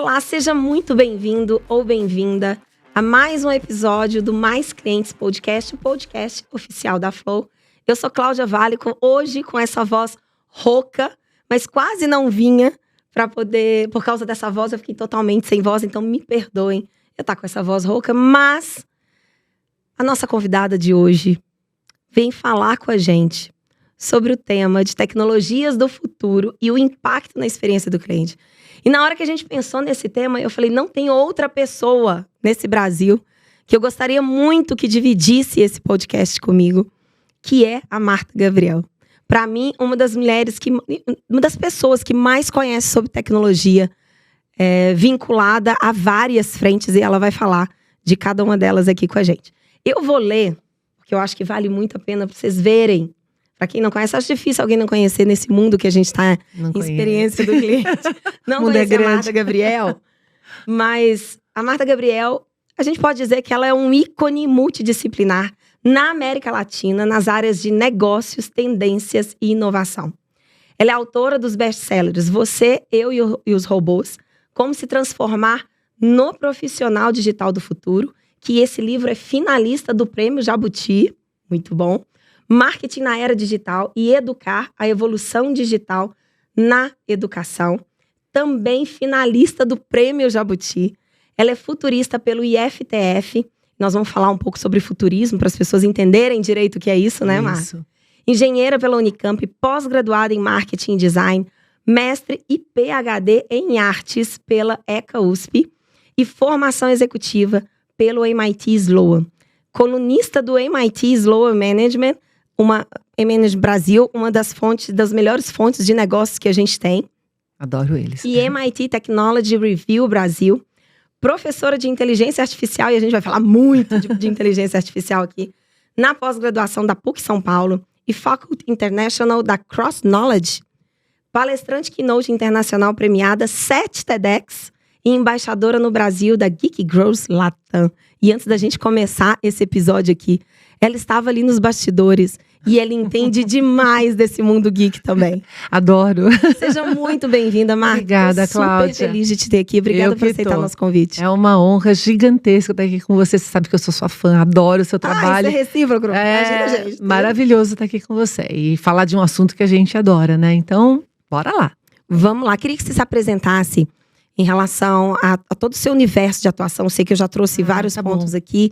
Olá, seja muito bem-vindo ou bem-vinda a mais um episódio do Mais Clientes Podcast, o podcast oficial da Flow. Eu sou Cláudia Vale, hoje com essa voz rouca, mas quase não vinha por causa dessa voz eu fiquei totalmente sem voz, então me perdoem eu estar com essa voz rouca, mas a nossa convidada de hoje vem falar com a gente sobre o tema de tecnologias do futuro e o impacto na experiência do cliente. E na hora que a gente pensou nesse tema, eu falei, não tem outra pessoa nesse Brasil que eu gostaria muito que dividisse esse podcast comigo, que é a Marta Gabriel. Para mim, uma das pessoas que mais conhece sobre tecnologia, vinculada a várias frentes, e ela vai falar de cada uma delas aqui com a gente. Eu vou ler, porque eu acho que vale muito a pena para vocês verem. Para quem não conhece, acho difícil alguém não conhecer nesse mundo que a gente está em experiência do cliente. Não conhecer a Marta Gabriel. Mas a Marta Gabriel, a gente pode dizer que ela é um ícone multidisciplinar na América Latina, nas áreas de negócios, tendências e inovação. Ela é autora dos best-sellers Você, Eu e os Robôs, Como se Transformar no Profissional Digital do Futuro, que esse livro é finalista do Prêmio Jabuti, muito bom. Marketing na Era Digital e Educar a Evolução Digital na Educação. Também finalista do Prêmio Jabuti. Ela é futurista pelo IFTF. Nós vamos falar um pouco sobre futurismo, para as pessoas entenderem direito o que é isso, né, Marta? Engenheira pela Unicamp, pós-graduada em Marketing e Design, mestre e PhD em Artes pela ECA USP e formação executiva pelo MIT Sloan. Colunista do MIT Sloan Management, Management Brasil, uma das melhores fontes de negócios que a gente tem. Adoro eles. E MIT Technology Review Brasil. Professora de inteligência artificial, e a gente vai falar muito de inteligência artificial aqui, na pós-graduação da PUC São Paulo e Faculty International da Cross Knowledge. Palestrante Keynote Internacional premiada, 7 TEDx e embaixadora no Brasil da Geek Growth Latam. E antes da gente começar esse episódio aqui, ela estava ali nos bastidores e ela entende demais desse mundo geek também. Adoro. Seja muito bem-vinda, Marta. Obrigada, Cláudia. Super feliz de te ter aqui. Obrigada por aceitar nosso convite. É uma honra gigantesca estar aqui com você. Você sabe que eu sou sua fã, adoro o seu trabalho. Isso é recíproco. Imagina, gente. Maravilhoso estar aqui com você e falar de um assunto que a gente adora, né? Então, bora lá. Vamos lá. Queria que você se apresentasse em relação a todo o seu universo de atuação. Eu sei que eu já trouxe vários pontos aqui.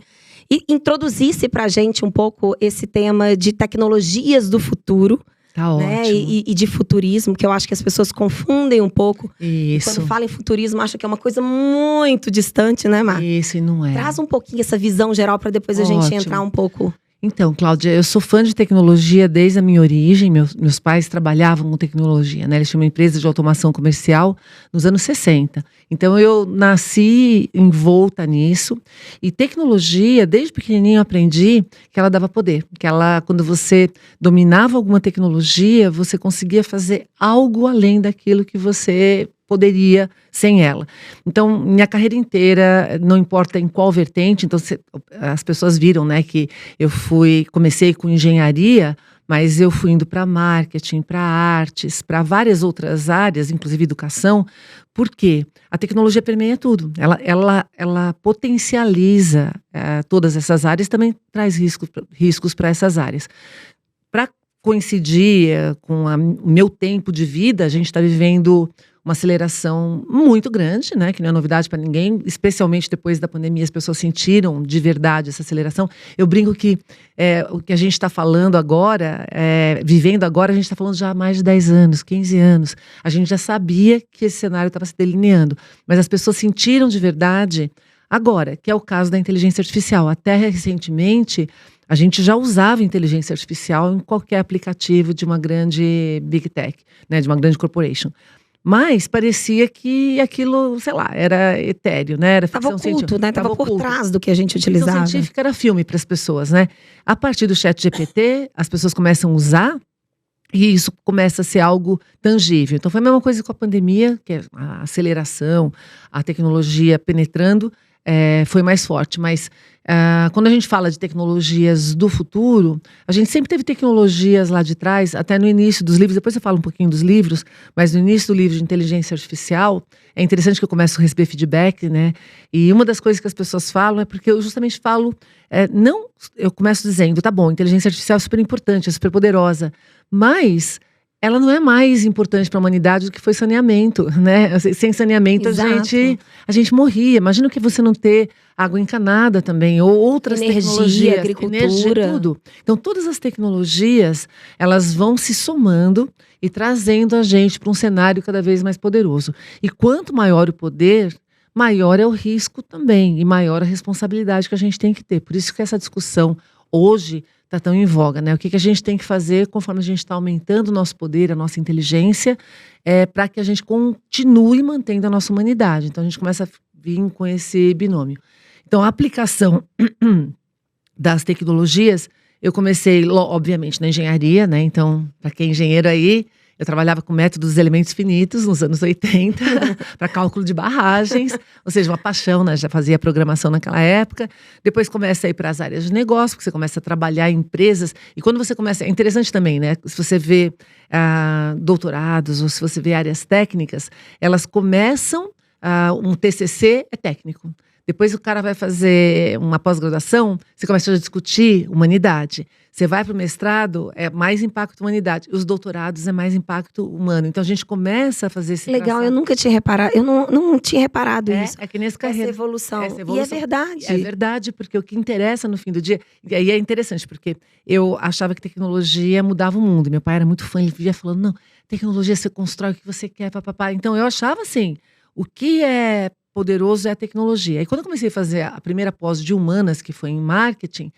E introduzisse pra gente um pouco esse tema de tecnologias do futuro. Tá, né? ótimo. E de futurismo, que eu acho que as pessoas confundem um pouco. Isso. E quando fala em futurismo, acham que é uma coisa muito distante, né, Marta? Isso, e não é. Traz um pouquinho essa visão geral para depois a gente entrar um pouco. Então, Cláudia, eu sou fã de tecnologia desde a minha origem. Meus pais trabalhavam com tecnologia, né? Eles tinham uma empresa de automação comercial nos anos 60. Então, eu nasci envolta nisso. E tecnologia, desde pequenininho eu aprendi que ela dava poder. Que quando você dominava alguma tecnologia, você conseguia fazer algo além daquilo que você poderia sem ela. Então, minha carreira inteira, não importa em qual vertente, então as pessoas viram, né, que eu comecei com engenharia, mas eu fui indo para marketing, para artes, para várias outras áreas, inclusive educação, porque a tecnologia permeia tudo. Ela potencializa todas essas áreas, também traz riscos para essas áreas. Para coincidir com o meu tempo de vida, a gente está vivendo uma aceleração muito grande, né, que não é novidade para ninguém, especialmente depois da pandemia, as pessoas sentiram de verdade essa aceleração. Eu brinco que o que a gente está falando agora, vivendo agora, a gente está falando já há mais de 10 anos, 15 anos. A gente já sabia que esse cenário estava se delineando, mas as pessoas sentiram de verdade agora, que é o caso da inteligência artificial. Até recentemente, a gente já usava inteligência artificial em qualquer aplicativo de uma grande big tech, né, de uma grande corporation. Mas parecia que aquilo, sei lá, era etéreo, né? Era ficção científica. Né? Tava por trás do que a gente utilizava. Ficção científica era filme para as pessoas, né? A partir do ChatGPT, as pessoas começam a usar e isso começa a ser algo tangível. Então foi a mesma coisa com a pandemia, que é a aceleração, a tecnologia penetrando, foi mais forte. Mas Quando a gente fala de tecnologias do futuro, a gente sempre teve tecnologias lá de trás, até no início dos livros, depois eu falo um pouquinho dos livros, mas no início do livro de inteligência artificial, é interessante que eu começo a receber feedback, né? E uma das coisas que as pessoas falam é porque eu justamente falo, eu começo dizendo, tá bom, inteligência artificial é super importante, é super poderosa, mas ela não é mais importante para a humanidade do que foi saneamento, né? Sem saneamento a gente morria. Imagina que você não ter água encanada também, ou outras tecnologias, agricultura, energia, tudo. Então, todas as tecnologias, elas vão se somando e trazendo a gente para um cenário cada vez mais poderoso. E quanto maior o poder, maior é o risco também, e maior a responsabilidade que a gente tem que ter. Por isso que essa discussão hoje está tão em voga, né? O que a gente tem que fazer conforme a gente está aumentando o nosso poder, a nossa inteligência, para que a gente continue mantendo a nossa humanidade. Então, a gente começa a vir com esse binômio. Então, a aplicação das tecnologias, eu comecei, obviamente, na engenharia, né? Então, para quem é engenheiro aí, eu trabalhava com métodos dos elementos finitos nos anos 80, para cálculo de barragens, ou seja, uma paixão, né? Já fazia programação naquela época. Depois começa a ir para as áreas de negócio, porque você começa a trabalhar em empresas. E quando você começa, é interessante também, né? Se você vê doutorados, ou se você vê áreas técnicas, elas começam, um TCC é técnico. Depois o cara vai fazer uma pós-graduação, você começa a discutir humanidade. Você vai para o mestrado, é mais impacto humanidade. Os doutorados é mais impacto humano. Então a gente começa a fazer esse Legal, traçado. eu nunca tinha reparado, eu não tinha reparado isso. É que nesse carreira. Essa evolução. E é verdade. É verdade, porque o que interessa no fim do dia, e aí é interessante, porque eu achava que tecnologia mudava o mundo. Meu pai era muito fã, ele vivia falando, não, tecnologia você constrói o que você quer, papapá. Então eu achava assim, o que é poderoso é a tecnologia. E quando eu comecei a fazer a primeira pós de humanas, que foi em marketing,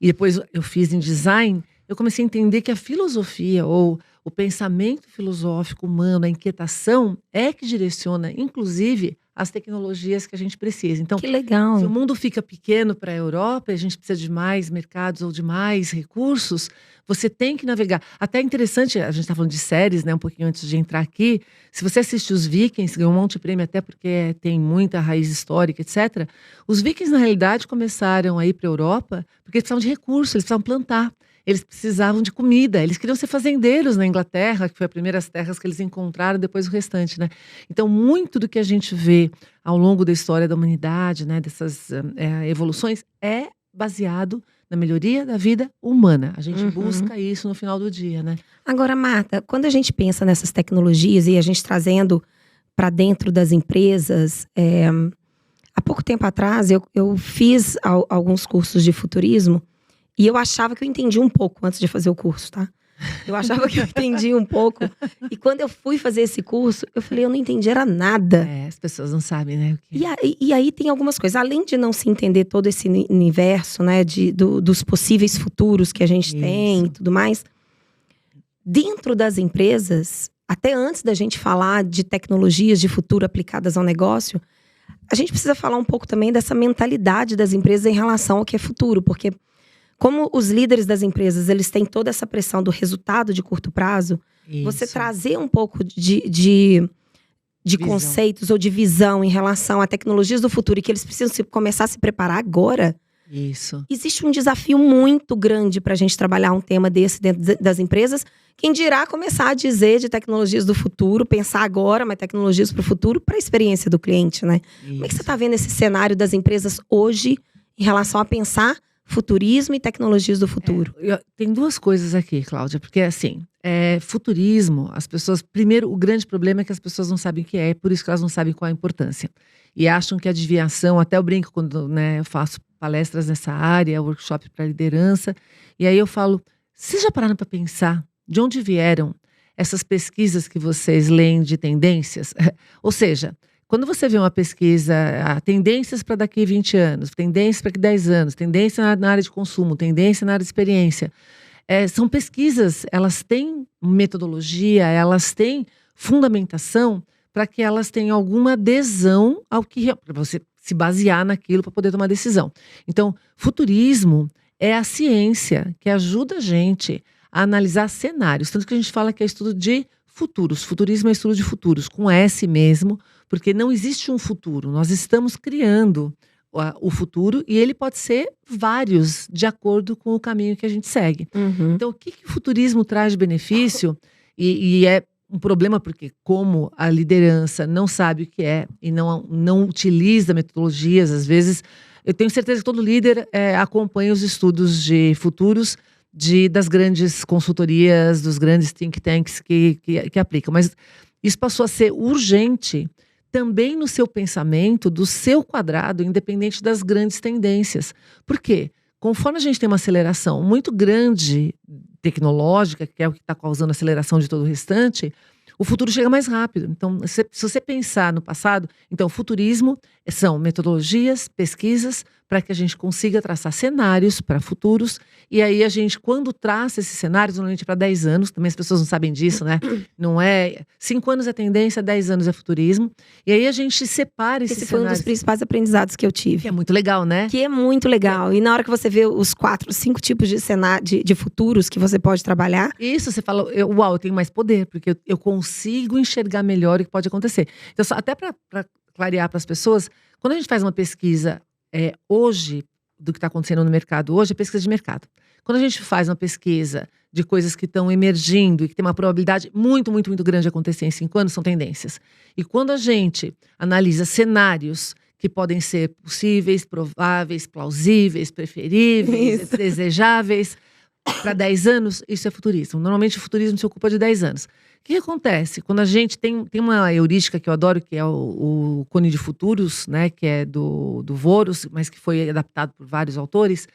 e depois eu fiz em design, eu comecei a entender que a filosofia ou o pensamento filosófico humano, a inquietação, é que direciona, inclusive, as tecnologias que a gente precisa. Então, que legal. Se o mundo fica pequeno para a Europa e a gente precisa de mais mercados ou de mais recursos, você tem que navegar. Até é interessante, a gente está falando de séries, né, um pouquinho antes de entrar aqui. Se você assiste os Vikings, ganhou um monte de prêmio até porque tem muita raiz histórica, etc. Os Vikings, na realidade, começaram a ir para a Europa porque eles precisavam de recursos, eles precisavam plantar. Eles precisavam de comida, eles queriam ser fazendeiros na Inglaterra, que foi as primeiras terras que eles encontraram, depois o restante, né? Então, muito do que a gente vê ao longo da história da humanidade, né, dessas evoluções, é baseado na melhoria da vida humana. A gente busca isso no final do dia, né? Agora, Marta, quando a gente pensa nessas tecnologias e a gente trazendo para dentro das empresas, há pouco tempo atrás eu fiz alguns cursos de futurismo. E eu achava que eu entendi um pouco antes de fazer o curso, tá? Eu achava que eu entendi um pouco. E quando eu fui fazer esse curso, eu falei, eu não entendi era nada. As pessoas não sabem, né? E aí tem algumas coisas. Além de não se entender todo esse universo, né? Dos possíveis futuros que a gente tem e tudo mais. Dentro das empresas, até antes da gente falar de tecnologias de futuro aplicadas ao negócio, a gente precisa falar um pouco também dessa mentalidade das empresas em relação ao que é futuro. Porque como os líderes das empresas, eles têm toda essa pressão do resultado de curto prazo, você trazer um pouco de conceitos ou de visão em relação a tecnologias do futuro e que eles precisam começar a se preparar agora. Existe um desafio muito grande para a gente trabalhar um tema desse dentro das empresas. Quem dirá começar a dizer de tecnologias do futuro, pensar agora, mas tecnologias para o futuro, para a experiência do cliente, né? Como é que você está vendo esse cenário das empresas hoje em relação a pensar futurismo e tecnologias do futuro? Tem duas coisas aqui, Cláudia, porque assim, futurismo, as pessoas, primeiro, o grande problema é que as pessoas não sabem o que é, por isso que elas não sabem qual a importância. E acham que a desviação, até eu brinco quando eu faço palestras nessa área, workshop para liderança, e aí eu falo, vocês já pararam para pensar de onde vieram essas pesquisas que vocês leem de tendências? Ou seja, quando você vê uma pesquisa, tendências para daqui 20 anos, tendências para daqui 10 anos, tendência na área de consumo, tendência na área de experiência, são pesquisas, elas têm metodologia, elas têm fundamentação para que elas tenham alguma adesão ao que, para você se basear naquilo para poder tomar decisão. Então, futurismo é a ciência que ajuda a gente a analisar cenários, tanto que a gente fala que é estudo de futuros. Futurismo é estudo de futuros, com S mesmo, porque não existe um futuro. Nós estamos criando o futuro, e ele pode ser vários, de acordo com o caminho que a gente segue. Uhum. Então, o que o futurismo traz de benefício? E é um problema porque, como a liderança não sabe o que é e não utiliza metodologias, às vezes, eu tenho certeza que todo líder acompanha os estudos de futuros das grandes consultorias, dos grandes think tanks que aplicam. Mas isso passou a ser urgente também no seu pensamento, do seu quadrado, independente das grandes tendências. Por quê? Conforme a gente tem uma aceleração muito grande tecnológica, que é o que está causando a aceleração de todo o restante, o futuro chega mais rápido. Então, se você pensar no passado, então o futurismo são metodologias, pesquisas, para que a gente consiga traçar cenários para futuros. E aí a gente, quando traça esses cenários, normalmente para 10 anos, também as pessoas não sabem disso, né? Não é 5 anos é tendência, 10 anos é futurismo. E aí a gente separa esses Esse foi um cenários. dos principais aprendizados que eu tive. Que é muito legal, né? Que é muito legal. E na hora que você vê os 4, 5 tipos de cenário, de futuros que você pode trabalhar. Isso, você fala, uau, eu tenho mais poder, porque eu consigo enxergar melhor o que pode acontecer. Então, até para clarear para as pessoas, quando a gente faz uma pesquisa hoje, do que está acontecendo no mercado hoje, é pesquisa de mercado. Quando a gente faz uma pesquisa de coisas que estão emergindo e que tem uma probabilidade muito, muito, muito grande de acontecer em 5 anos, são tendências. E quando a gente analisa cenários que podem ser possíveis, prováveis, plausíveis, preferíveis, desejáveis, para 10 anos, isso é futurismo. Normalmente o futurismo se ocupa de 10 anos. O que acontece? Quando a gente tem uma heurística que eu adoro, que é o Cone de Futuros, né, que é do Voros, mas que foi adaptado por vários autores,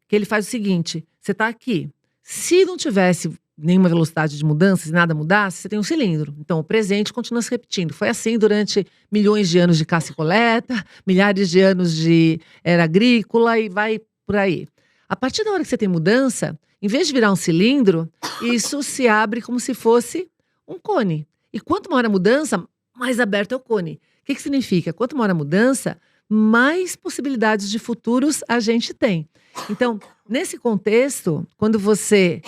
que ele faz o seguinte: você está aqui. Se não tivesse nenhuma velocidade de mudança, se nada mudasse, você tem um cilindro. Então, o presente continua se repetindo. Foi assim durante milhões de anos de caça e coleta, milhares de anos de era agrícola e vai por aí. A partir da hora que você tem mudança, em vez de virar um cilindro, isso se abre como se fosse um cone. E quanto maior a mudança, mais aberto é o cone. O que significa? Quanto maior a mudança, mais possibilidades de futuros a gente tem. Então, nesse contexto, quando você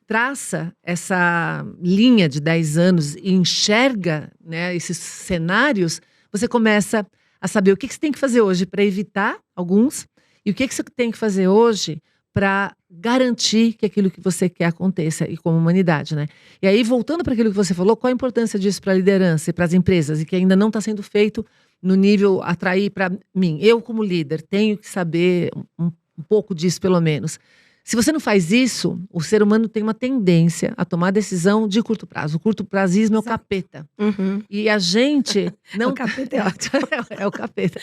traça essa linha de 10 anos e enxerga, né, esses cenários, você começa a saber o que você tem que fazer hoje para evitar alguns e o que você tem que fazer hoje para garantir que aquilo que você quer aconteça, e como humanidade, né? E aí, voltando para aquilo que você falou, qual a importância disso para a liderança e para as empresas, e que ainda não está sendo feito no nível atrair para mim. Eu, como líder, tenho que saber um pouco disso, pelo menos. Se você não faz isso, o ser humano tem uma tendência a tomar decisão de curto prazo. O curto-prazismo é o capeta. Uhum. E a gente não... O capeta é ótimo. É o capeta.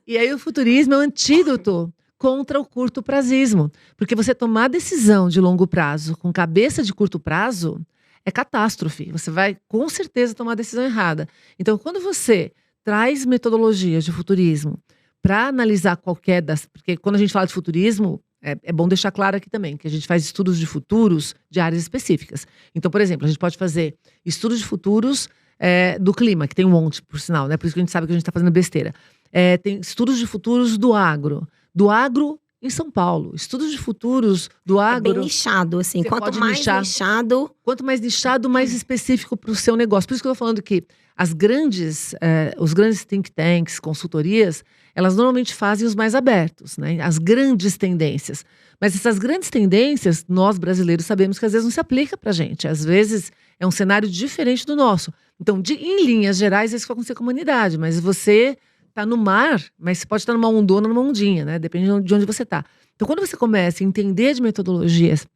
E aí o futurismo é o antídoto contra o curto-prazismo. Porque você tomar decisão de longo prazo com cabeça de curto prazo é catástrofe. Você vai, com certeza, tomar a decisão errada. Então, quando você traz metodologias de futurismo para analisar qualquer das... Porque quando a gente fala de futurismo, é bom deixar claro aqui também que a gente faz estudos de futuros de áreas específicas. Então, por exemplo, a gente pode fazer estudos de futuros do clima, que tem um monte, por sinal, né? Por isso que a gente sabe que a gente está fazendo besteira. Tem estudos de futuros do agro em São Paulo. Estudos de futuros do agro... É bem nichado, assim. Você Quanto pode mais nichado... Quanto mais nichado, mais específico para o seu negócio. Por isso que eu estou falando que os grandes think tanks, consultorias, elas normalmente fazem os mais abertos, né? As grandes tendências. Mas essas grandes tendências, nós brasileiros sabemos que às vezes não se aplica para a gente. Às vezes é um cenário diferente do nosso. Então, em linhas gerais, isso vai acontecer com a humanidade. Mas você está no mar, mas você pode estar numa ondona ou numa ondinha, né? Depende de onde você está. Então, quando você começa a entender de metodologias,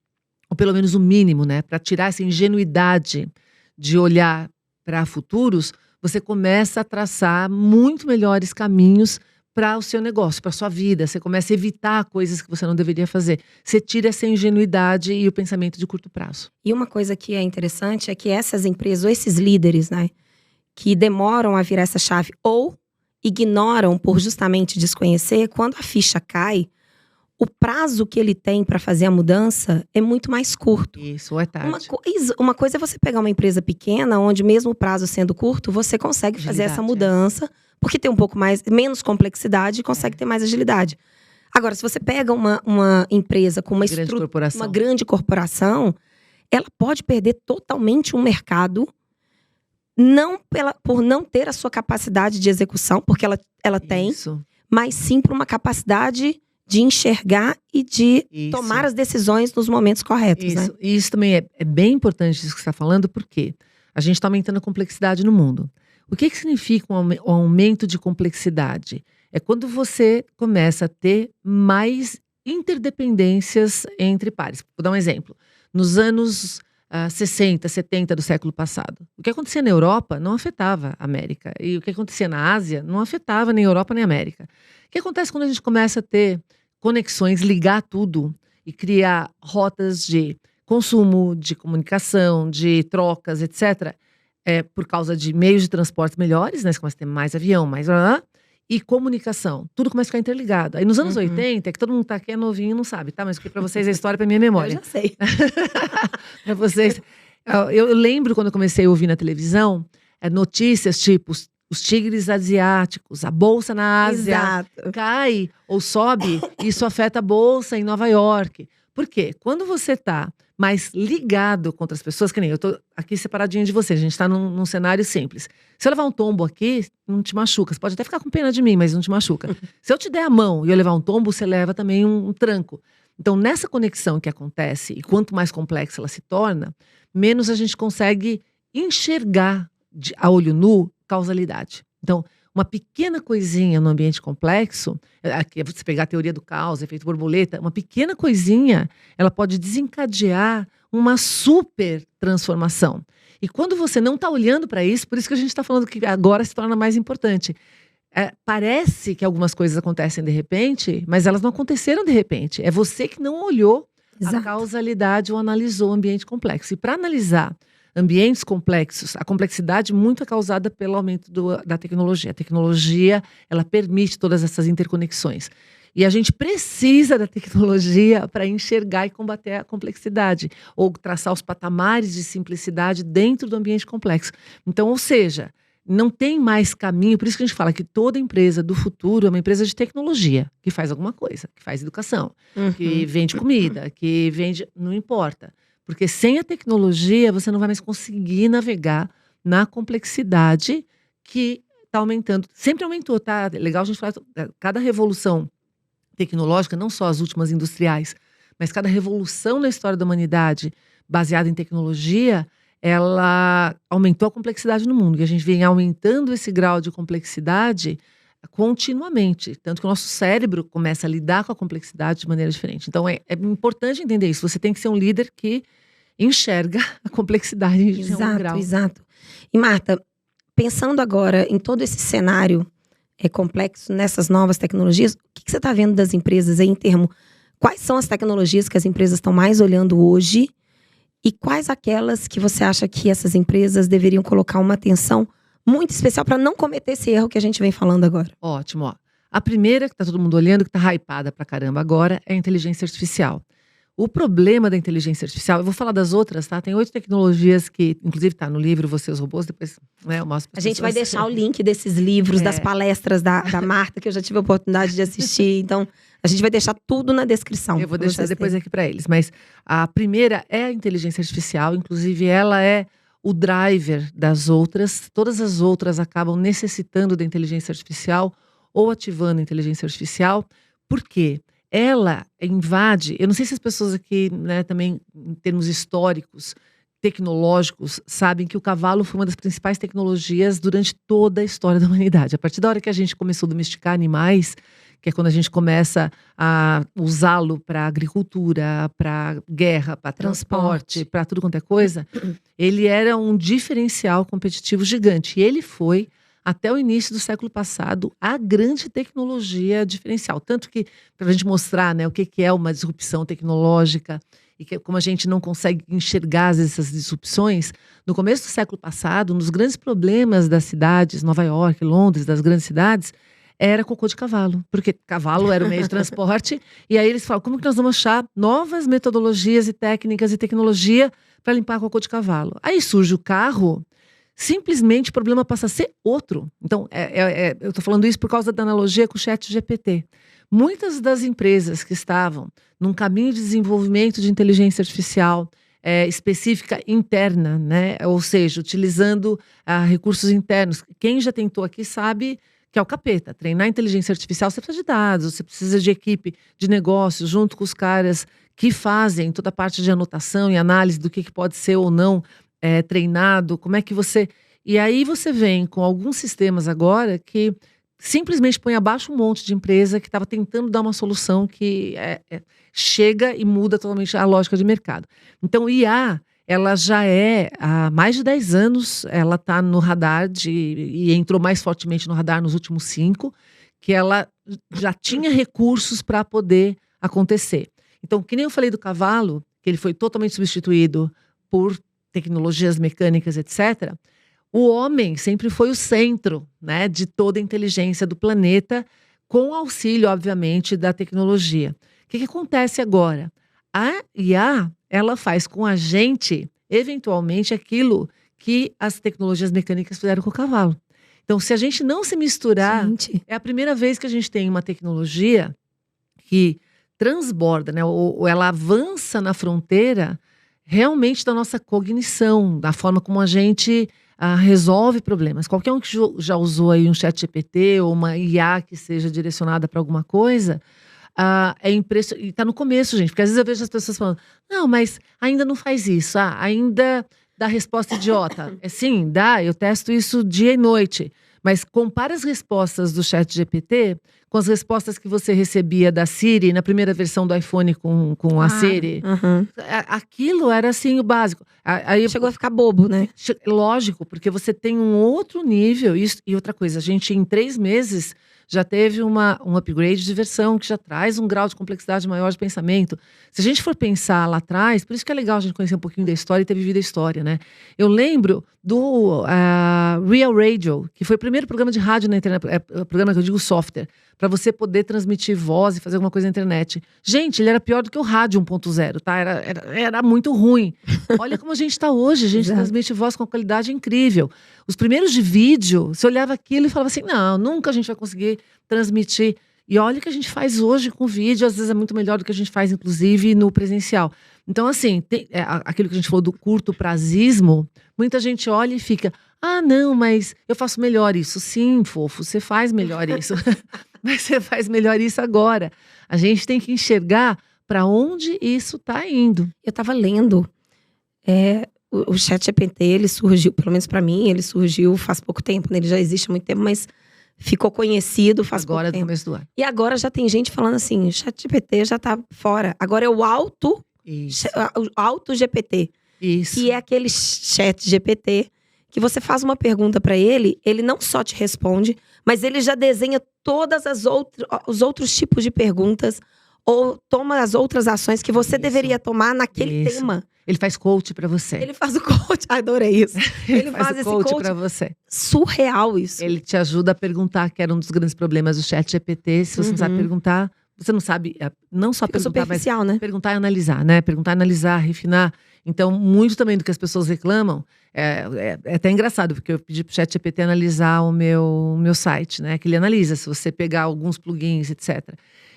ou pelo menos o mínimo, né? Para tirar essa ingenuidade de olhar para futuros, você começa a traçar muito melhores caminhos para o seu negócio, para a sua vida. Você começa a evitar coisas que você não deveria fazer. Você tira essa ingenuidade e o pensamento de curto prazo. E uma coisa que é interessante é que essas empresas, ou esses líderes, né, que demoram a virar essa chave ou ignoram por justamente desconhecer, quando a ficha cai, o prazo que ele tem para fazer a mudança é muito mais curto. Isso, é tarde. Uma coisa é você pegar uma empresa pequena, onde mesmo o prazo sendo curto, você consegue fazer essa mudança, porque tem um pouco menos complexidade e consegue ter mais agilidade. Agora, se você pega uma empresa com uma grande corporação, ela pode perder totalmente um mercado, não por não ter a sua capacidade de execução, porque ela tem, mas sim para uma capacidade de enxergar e de tomar as decisões nos momentos corretos, né? E isso também é bem importante isso que você está falando, porque a gente está aumentando a complexidade no mundo. O que significa um aumento de complexidade? É quando você começa a ter mais interdependências entre pares. Vou dar um exemplo. Nos anos 60, 70 do século passado, o que acontecia na Europa não afetava a América. E o que acontecia na Ásia não afetava nem a Europa nem a América. O que acontece quando a gente começa a ter conexões, ligar tudo e criar rotas de consumo, de comunicação, de trocas, etc., por causa de meios de transporte melhores, né? Você começa a ter mais avião, mais... e comunicação. Tudo começa a ficar interligado. Aí nos anos 80, que todo mundo tá aqui é novinho e não sabe, tá? Mas que pra vocês é história, pra minha memória. Eu já sei. Pra vocês... Eu lembro quando eu comecei a ouvir na televisão, notícias tipo... Os tigres asiáticos, a bolsa na Ásia cai ou sobe, isso afeta a bolsa em Nova York. Por quê? Quando você está mais ligado com outras pessoas, que nem eu estou aqui separadinha de você, a gente está num cenário simples. Se eu levar um tombo aqui, não te machuca. Você pode até ficar com pena de mim, mas não te machuca. Se eu te der a mão e eu levar um tombo, você leva também um tranco. Então, nessa conexão que acontece, e quanto mais complexa ela se torna, menos a gente consegue enxergar a olho nu causalidade. Então, uma pequena coisinha no ambiente complexo, aqui você pegar a teoria do caos, efeito borboleta, uma pequena coisinha, ela pode desencadear uma super transformação. E quando você não está olhando para isso, por isso que a gente está falando que agora se torna mais importante. Parece que algumas coisas acontecem de repente, mas elas não aconteceram de repente. É você que não olhou a causalidade ou analisou o ambiente complexo. E para analisar ambientes complexos, a complexidade muito é causada pelo aumento da tecnologia. A tecnologia, ela permite todas essas interconexões. E a gente precisa da tecnologia para enxergar e combater a complexidade, ou traçar os patamares de simplicidade dentro do ambiente complexo. Então, ou seja, não tem mais caminho, por isso que a gente fala que toda empresa do futuro é uma empresa de tecnologia, que faz alguma coisa, que faz educação, que vende comida, que vende... Não importa. Porque sem a tecnologia, você não vai mais conseguir navegar na complexidade que está aumentando. Sempre aumentou, tá? É legal a gente falar, cada revolução tecnológica, não só as últimas industriais, mas cada revolução na história da humanidade baseada em tecnologia, ela aumentou a complexidade no mundo. E a gente vem aumentando esse grau de complexidade continuamente. Tanto que o nosso cérebro começa a lidar com a complexidade de maneira diferente. Então, é importante entender isso. Você tem que ser um líder que enxerga a complexidade em um grau. Exato. E Marta, pensando agora em todo esse cenário complexo, nessas novas tecnologias, o que você está vendo das empresas aí em termos... Quais são as tecnologias que as empresas estão mais olhando hoje e quais aquelas que você acha que essas empresas deveriam colocar uma atenção muito especial para não cometer esse erro que a gente vem falando agora? Ótimo, ó. A primeira que está todo mundo olhando, que está hypada pra caramba agora, é a inteligência artificial. O problema da inteligência artificial, eu vou falar das outras, tá? Tem 8 tecnologias que, inclusive, tá no livro Você e os Robôs, depois, né, eu mostro para a gente vai deixar o link desses livros, das palestras da Marta, que eu já tive a oportunidade de assistir. Então, a gente vai deixar tudo na descrição. Eu vou deixar depois aqui para eles. Mas a primeira é a inteligência artificial, inclusive ela é o driver das outras. Todas as outras acabam necessitando da inteligência artificial ou ativando a inteligência artificial. Por quê? Ela invade, eu não sei se as pessoas aqui, né, também em termos históricos, tecnológicos, sabem que o cavalo foi uma das principais tecnologias durante toda a história da humanidade. A partir da hora que a gente começou a domesticar animais, que é quando a gente começa a usá-lo para agricultura, para guerra, para transporte, para tudo quanto é coisa, ele era um diferencial competitivo gigante. E ele foi, até o início do século passado, a grande tecnologia diferencial. Tanto que, para a gente mostrar, né, o que é uma disrupção tecnológica e como a gente não consegue enxergar essas disrupções, no começo do século passado, um dos grandes problemas das cidades, Nova York, Londres, das grandes cidades, era cocô de cavalo, porque cavalo era o meio de transporte, e aí eles falam, como que nós vamos achar novas metodologias e técnicas e tecnologia para limpar cocô de cavalo? Aí surge o carro, simplesmente o problema passa a ser outro. Então, eu estou falando isso por causa da analogia com o ChatGPT. Muitas das empresas que estavam num caminho de desenvolvimento de inteligência artificial específica interna, né? Ou seja, utilizando recursos internos. Quem já tentou aqui sabe que é o capeta. Treinar inteligência artificial, você precisa de dados, você precisa de equipe de negócios, junto com os caras que fazem toda a parte de anotação e análise do que pode ser ou não treinado, como é que você... E aí você vem com alguns sistemas agora que simplesmente põe abaixo um monte de empresa que estava tentando dar uma solução que chega e muda totalmente a lógica de mercado. Então, IA, ela já há mais de 10 anos, ela está no radar e entrou mais fortemente no radar nos últimos 5, que ela já tinha recursos para poder acontecer. Então, que nem eu falei do cavalo, que ele foi totalmente substituído por tecnologias mecânicas, etc., o homem sempre foi o centro, né, de toda a inteligência do planeta, com auxílio, obviamente, da tecnologia. O que acontece agora? A IA, ela faz com a gente, eventualmente, aquilo que as tecnologias mecânicas fizeram com o cavalo. Então, se a gente não se misturar, é a primeira vez que a gente tem uma tecnologia que transborda, né, ou ela avança na fronteira realmente da nossa cognição, da forma como a gente resolve problemas. Qualquer um que já usou aí um ChatGPT ou uma IA que seja direcionada para alguma coisa, é impressionante. E está no começo, gente, porque às vezes eu vejo as pessoas falando, não, mas ainda não faz isso, ainda dá resposta idiota. Sim, dá, eu testo isso dia e noite. Mas compara as respostas do ChatGPT com as respostas que você recebia da Siri na primeira versão do iPhone com a Siri. Aquilo era assim o básico. Aí chegou a ficar bobo, né? Lógico, porque você tem um outro nível. E outra coisa, a gente em 3 meses já teve um upgrade de versão que já traz um grau de complexidade maior de pensamento. Se a gente for pensar lá atrás, por isso que é legal a gente conhecer um pouquinho da história e ter vivido a história, né? Eu lembro do Real Radio, que foi o primeiro programa de rádio na internet, programa que eu digo software, para você poder transmitir voz e fazer alguma coisa na internet. Gente, ele era pior do que o rádio 1.0, tá? Era muito ruim. Olha como a gente está hoje, a gente transmite voz com uma qualidade incrível. Os primeiros de vídeo, você olhava aquilo e falava assim, não, nunca a gente vai conseguir transmitir. E olha o que a gente faz hoje com vídeo, às vezes é muito melhor do que a gente faz, inclusive, no presencial. Então, assim, aquilo que a gente falou do curto prazismo, muita gente olha e fica, não, mas eu faço melhor isso. Sim, fofo, você faz melhor isso. Mas você faz melhor isso agora. A gente tem que enxergar para onde isso está indo. Eu estava lendo, o ChatGPT, ele surgiu, pelo menos para mim, ele surgiu faz pouco tempo, né? Ele já existe há muito tempo, mas ficou conhecido faz pouco tempo. Agora, no começo do ano. E agora já tem gente falando assim, o ChatGPT já tá fora. Agora é o auto GPT. Isso. Que é aquele ChatGPT que você faz uma pergunta para ele não só te responde, mas ele já desenha todas os outros tipos de perguntas ou toma as outras ações que você deveria tomar naquele tema. Ele faz coach para você. Ele faz o coach. Adorei isso. Ele faz esse coach para você. Surreal isso. Ele te ajuda a perguntar, que era um dos grandes problemas do ChatGPT. Se você não sabe perguntar, você não sabe, não só Fica perguntar, mas né? perguntar e analisar, né? Perguntar, analisar, refinar. Então, muito também do que as pessoas reclamam, é até engraçado, porque eu pedi pro ChatGPT analisar o meu site, né? Que ele analisa, se você pegar alguns plugins, etc.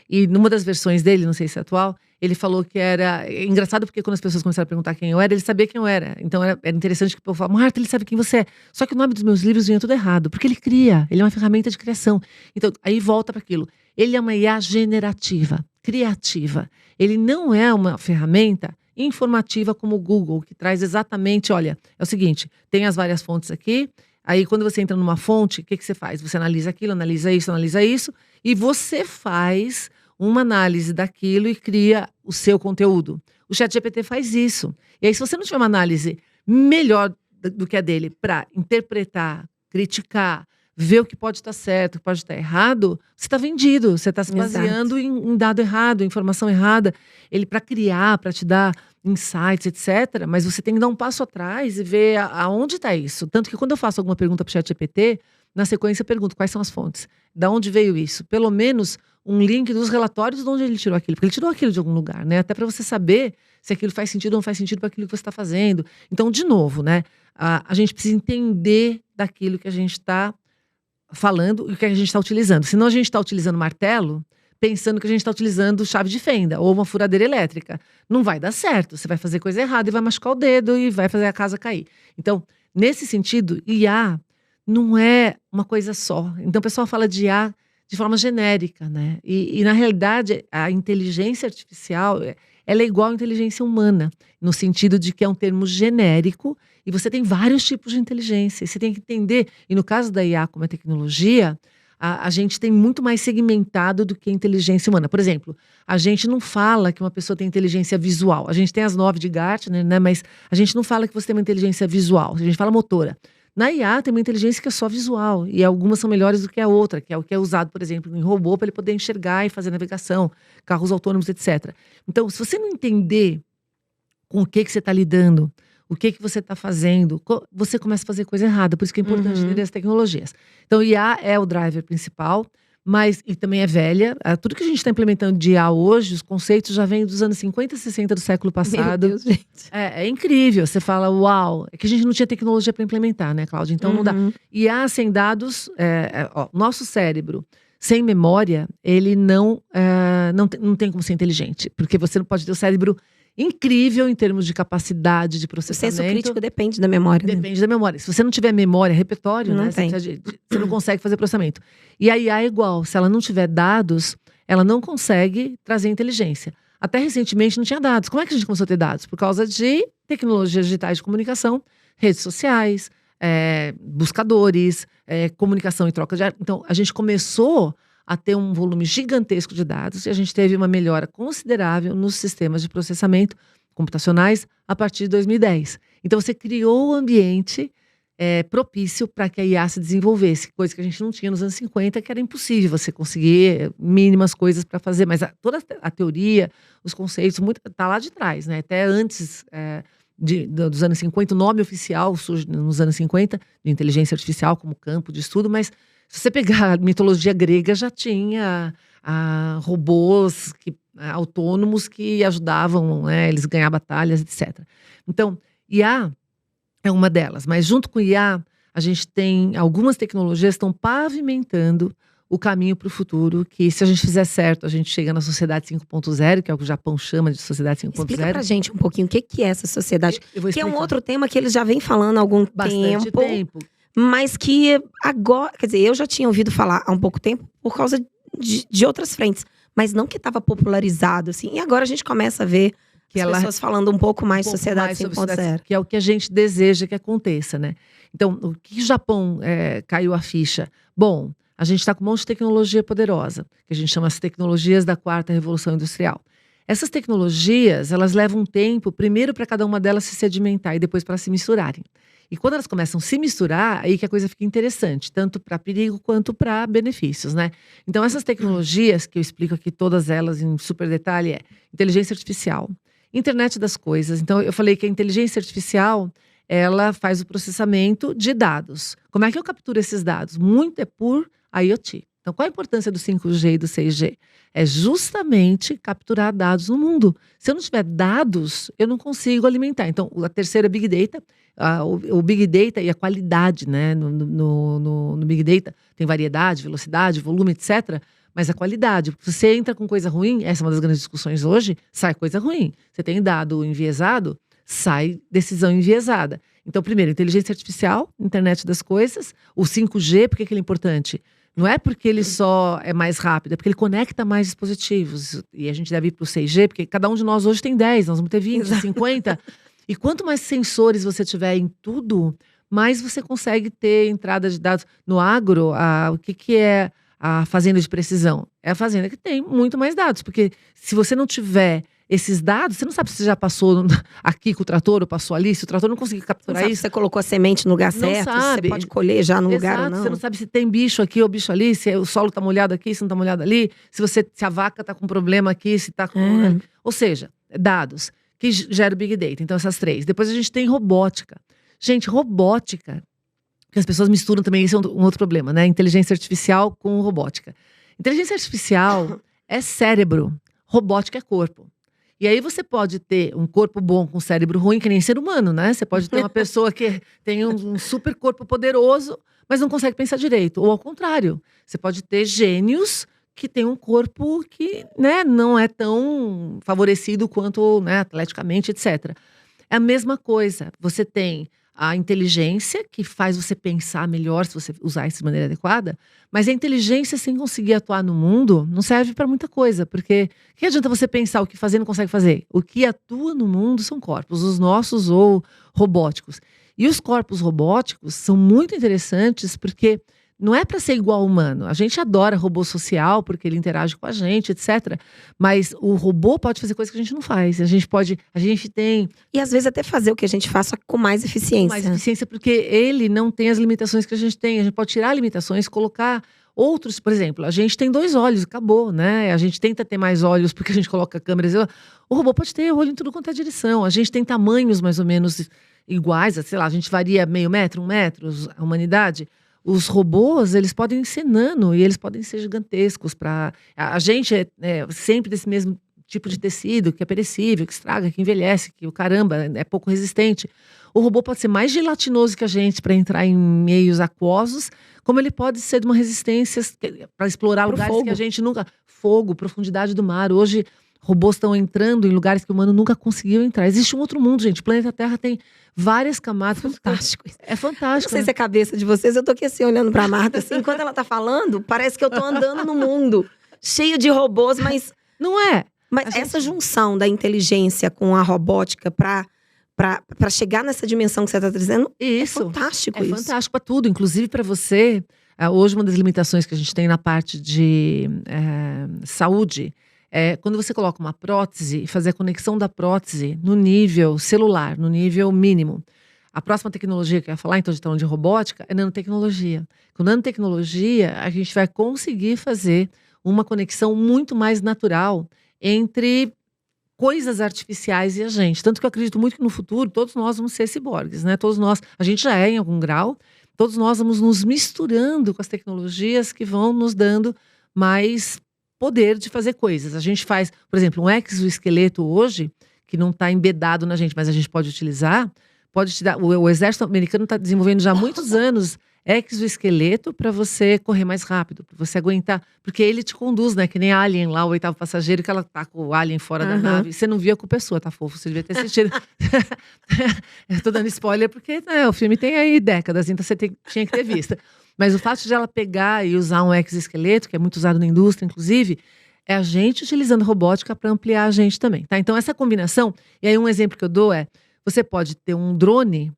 E numa das versões dele, não sei se é atual, ele falou que era engraçado, porque quando as pessoas começaram a perguntar quem eu era, ele sabia quem eu era. Então era interessante que o povo falava, Marta, ele sabe quem você é. Só que o nome dos meus livros vinha tudo errado, porque ele cria, ele é uma ferramenta de criação. Então, aí volta para aquilo. Ele é uma IA generativa, criativa. Ele não é uma ferramenta informativa como o Google, que traz exatamente, olha, é o seguinte, tem as várias fontes aqui, aí quando você entra numa fonte, o que você faz? Você analisa aquilo, analisa isso, e você faz uma análise daquilo e cria o seu conteúdo. O ChatGPT faz isso. E aí, se você não tiver uma análise melhor do que a dele para interpretar, criticar, ver o que pode estar certo, o que pode estar errado, você está vendido. Você está se baseando em dado errado, informação errada. Ele para criar, para te dar insights, etc. Mas você tem que dar um passo atrás e ver aonde está isso. Tanto que quando eu faço alguma pergunta para o ChatGPT, na sequência eu pergunto quais são as fontes. Da onde veio isso? Pelo menos um link dos relatórios de onde ele tirou aquilo. Porque ele tirou aquilo de algum lugar, né? Até para você saber se aquilo faz sentido ou não faz sentido para aquilo que você está fazendo. Então, de novo, né? A gente precisa entender daquilo que a gente está falando e o que a gente está utilizando. Senão a gente está utilizando martelo, pensando que a gente está utilizando chave de fenda ou uma furadeira elétrica. Não vai dar certo. Você vai fazer coisa errada e vai machucar o dedo e vai fazer a casa cair. Então, nesse sentido, IA não é uma coisa só. Então o pessoal fala de IA de forma genérica, né? E na realidade a inteligência artificial ela é igual à inteligência humana, no sentido de que é um termo genérico e você tem vários tipos de inteligência. E você tem que entender, e no caso da IA como é tecnologia, a gente tem muito mais segmentado do que a inteligência humana. Por exemplo, a gente não fala que uma pessoa tem inteligência visual. A gente tem as 9 de Gartner, né? Mas a gente não fala que você tem uma inteligência visual. A gente fala motora. Na IA tem uma inteligência que é só visual. E algumas são melhores do que a outra, que é o que é usado, por exemplo, em robô para ele poder enxergar e fazer navegação, carros autônomos, etc. Então, se você não entender com o que você está lidando, o que você está fazendo, você começa a fazer coisa errada. Por isso que é importante entender as tecnologias. Então, IA é o driver principal, mas e também é velha. Tudo que a gente está implementando de IA hoje, os conceitos já vêm dos anos 50 e 60 do século passado. Meu Deus, gente. É incrível. Você fala, uau, é que a gente não tinha tecnologia para implementar, né, Cláudia? Então não dá. IA sem dados, nosso cérebro sem memória, ele não tem como ser inteligente. Porque você não pode ter o cérebro incrível em termos de capacidade de O processamento. senso crítico depende da memória. Né? Depende da memória. Se você não tiver memória, repertório, Não né? tem. Você não consegue fazer processamento. E a IA é igual. Se ela não tiver dados, ela não consegue trazer inteligência. Até recentemente não tinha dados. Como é que a gente começou a ter dados? Por causa de tecnologias digitais de comunicação, redes sociais, buscadores, comunicação e troca de... Então, a gente começou a ter um volume gigantesco de dados e a gente teve uma melhora considerável nos sistemas de processamento computacionais a partir de 2010. Então, você criou o ambiente propício para que a IA se desenvolvesse, coisa que a gente não tinha nos anos 50, que era impossível você conseguir mínimas coisas para fazer, mas toda a teoria, os conceitos, está lá de trás, né? Até antes dos anos 50, o nome oficial surge nos anos 50, de inteligência artificial como campo de estudo, mas se você pegar a mitologia grega, já tinha robôs autônomos que ajudavam, né, eles a ganhar batalhas, etc. Então, IA é uma delas. Mas junto com IA, a gente tem algumas tecnologias que estão pavimentando o caminho para o futuro, que se a gente fizer certo, a gente chega na sociedade 5.0, que é o que o Japão chama de sociedade 5.0. Explica pra gente um pouquinho o que é essa sociedade. Eu vou Que é um explicar. outro tema que eles já vêm falando há algum Bastante tempo. Mas que agora, quer dizer, eu já tinha ouvido falar há um pouco tempo por causa de outras frentes, mas não que estava popularizado, assim. E agora a gente começa a ver Que as ela- pessoas falando um pouco mais pouco sociedade mais sobre sociedade, 5.0. que é o que a gente deseja que aconteça, né? Então, o que o Japão caiu a ficha? Bom, a gente está com um monte de tecnologia poderosa, que a gente chama as tecnologias da 4ª Revolução Industrial. Essas tecnologias, elas levam um tempo, primeiro para cada uma delas se sedimentar e depois para se misturarem. E quando elas começam a se misturar, aí que a coisa fica interessante, tanto para perigo quanto para benefícios, né? Então, essas tecnologias, que eu explico aqui todas elas em super detalhe, inteligência artificial, internet das coisas. Então, eu falei que a inteligência artificial, ela faz o processamento de dados. Como é que eu capturo esses dados? Muito é por IoT. Então, qual a importância do 5G e do 6G? É justamente capturar dados no mundo. Se eu não tiver dados, eu não consigo alimentar. Então, a terceira é Big Data. O Big Data e a qualidade, né? No Big Data tem variedade, velocidade, volume, etc., mas a qualidade. Se você entra com coisa ruim, essa é uma das grandes discussões hoje, sai coisa ruim. Você tem dado enviesado, sai decisão enviesada. Então, primeiro, inteligência artificial, internet das coisas. O 5G, por que ele é importante? Não é porque ele só é mais rápido, é porque ele conecta mais dispositivos. E a gente deve ir para o 6G, porque cada um de nós hoje tem 10, nós vamos ter 20, 50. E quanto mais sensores você tiver em tudo, mais você consegue ter entrada de dados. No agro, o que é a fazenda de precisão? É a fazenda que tem muito mais dados. Porque se você não tiver esses dados, você não sabe se você já passou aqui com o trator ou passou ali. Se o trator não conseguir Não capturar sabe isso, se você colocou a semente no lugar Não certo, se você sabe. pode colher já no lugar ou exato, não. você não sabe se tem bicho aqui ou bicho ali, se o solo tá molhado aqui, se não tá molhado ali, se a vaca tá com problema aqui, se tá com... Ou seja, dados que geram Big Data. Então, essas 3. Depois a gente tem robótica. Gente, robótica, que as pessoas misturam também, esse é um outro problema, né? Inteligência artificial com robótica. Inteligência artificial é cérebro, robótica é corpo. E aí você pode ter um corpo bom com cérebro ruim, que nem ser humano, né? Você pode ter uma pessoa que tem um super corpo poderoso, mas não consegue pensar direito. Ou ao contrário, você pode ter gênios que têm um corpo que, né, não é tão favorecido quanto, né, atleticamente, etc. É a mesma coisa. Você tem a inteligência, que faz você pensar melhor se você usar isso de maneira adequada, mas a inteligência sem conseguir atuar no mundo não serve para muita coisa, porque o que adianta você pensar o que fazer e não consegue fazer? O que atua no mundo são corpos, os nossos ou robóticos. E os corpos robóticos são muito interessantes porque não é para ser igual ao humano. A gente adora robô social porque ele interage com a gente, etc. Mas o robô pode fazer coisas que a gente não faz. A gente tem E às vezes até fazer o que a gente faz, só que com mais eficiência. mais eficiência porque ele não tem as limitações que a gente tem. A gente pode tirar limitações, colocar outros, por exemplo, a gente tem 2 olhos, acabou, né? A gente tenta ter mais olhos porque a gente coloca câmeras. O robô pode ter olho em tudo quanto é direção. A gente tem tamanhos mais ou menos iguais, sei lá, a gente varia meio metro, 1 metro, a humanidade. Os robôs, eles podem ser nano e eles podem ser gigantescos. A gente é sempre desse mesmo tipo de tecido, que é perecível, que estraga, que envelhece, que o caramba, é pouco resistente. O robô pode ser mais gelatinoso que a gente para entrar em meios aquosos, como ele pode ser de uma resistência para explorar Pro lugares fogo. que a gente nunca... Fogo, profundidade do mar. Hoje, robôs estão entrando em lugares que o humano nunca conseguiu entrar. Existe um outro mundo, gente. O planeta Terra tem várias camadas. Fantástico. É Não fantástico. sei se é a cabeça de vocês, eu tô aqui assim, olhando pra Marta, assim, enquanto ela tá falando, parece que eu tô andando no mundo, cheio de robôs, mas Não é? Mas A essa gente- junção da inteligência com a robótica para chegar nessa dimensão que você está dizendo, Isso. é fantástico É isso. fantástico para tudo, inclusive para você. Hoje, uma das limitações que a gente tem na parte de saúde é quando você coloca uma prótese, fazer a conexão da prótese no nível celular, no nível mínimo. A próxima tecnologia que eu ia falar, então, de robótica, é nanotecnologia. Com nanotecnologia, a gente vai conseguir fazer uma conexão muito mais natural entre coisas artificiais e a gente. Tanto que eu acredito muito que no futuro todos nós vamos ser ciborgues, né? Todos nós, a gente já é em algum grau, todos nós vamos nos misturando com as tecnologias que vão nos dando mais poder de fazer coisas. A gente faz, por exemplo, um exoesqueleto hoje, que não está embedado na gente, mas a gente pode utilizar, pode te dar. O exército americano está desenvolvendo já há muitos anos exoesqueleto para você correr mais rápido, para você aguentar, porque ele te conduz, né? Que nem a Alien lá, o 8º passageiro, que ela tá com o Alien fora da Aham. nave. Você não viu, a culpa é sua, tá fofo? Você devia ter assistido. Eu tô dando spoiler porque né, o filme tem aí décadas, então você tinha que ter visto. Mas o fato de ela pegar e usar um exoesqueleto, que é muito usado na indústria, inclusive, é a gente utilizando robótica para ampliar a gente também, tá? Então essa combinação, e aí um exemplo que eu dou é, você pode ter um drone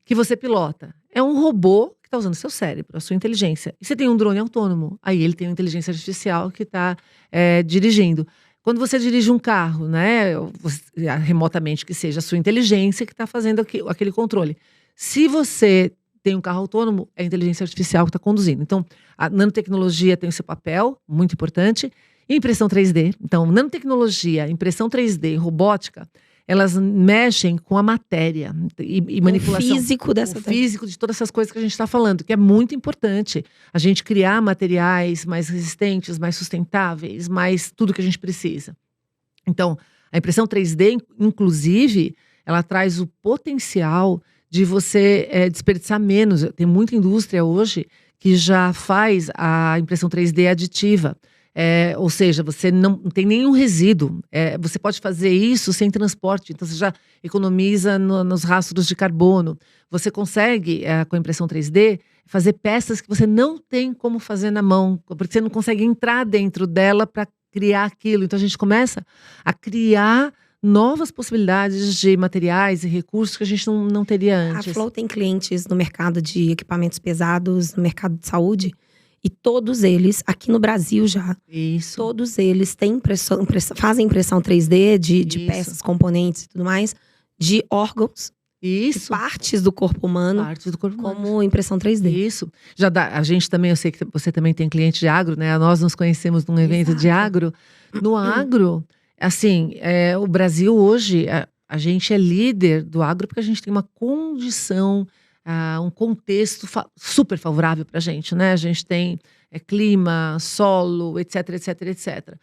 que você pilota. É um robô que está usando seu cérebro, a sua inteligência. E você tem um drone autônomo. Aí ele tem uma inteligência artificial que está dirigindo. Quando você dirige um carro, né, remotamente que seja a sua inteligência que está fazendo aquele controle. Se você tem um carro autônomo, é a inteligência artificial que está conduzindo. Então, a nanotecnologia tem o seu papel, muito importante. E impressão 3D. Então, nanotecnologia, impressão 3D, robótica, elas mexem com a matéria e manipulação. O físico dessa O físico de todas essas coisas que a gente está falando, que é muito importante. A gente criar materiais mais resistentes, mais sustentáveis, mais tudo que a gente precisa. Então, a impressão 3D, inclusive, ela traz o potencial de você desperdiçar menos. Tem muita indústria hoje que já faz a impressão 3D aditiva. Ou seja, você não tem nenhum resíduo. Você pode fazer isso sem transporte, então você já economiza nos rastros de carbono. Você consegue, com a impressão 3D, fazer peças que você não tem como fazer na mão, porque você não consegue entrar dentro dela para criar aquilo. Então a gente começa a criar novas possibilidades de materiais e recursos que a gente não teria A antes. Flow tem clientes no mercado de equipamentos pesados, no mercado de saúde, e todos eles, aqui no Brasil já, Isso. todos eles têm fazem impressão 3D de Isso. peças, componentes e tudo mais, de órgãos, de Isso. partes do corpo humano, Parte do corpo humano. como impressão 3D. Isso. Já dá, a gente também, eu sei que você também tem cliente de agro, né? Nós nos conhecemos num evento de Exato. agro. No agro, assim, o Brasil hoje, a gente é líder do agro porque a gente tem uma condição, um contexto super favorável para a gente, né? A gente tem clima, solo, etc, etc, etc.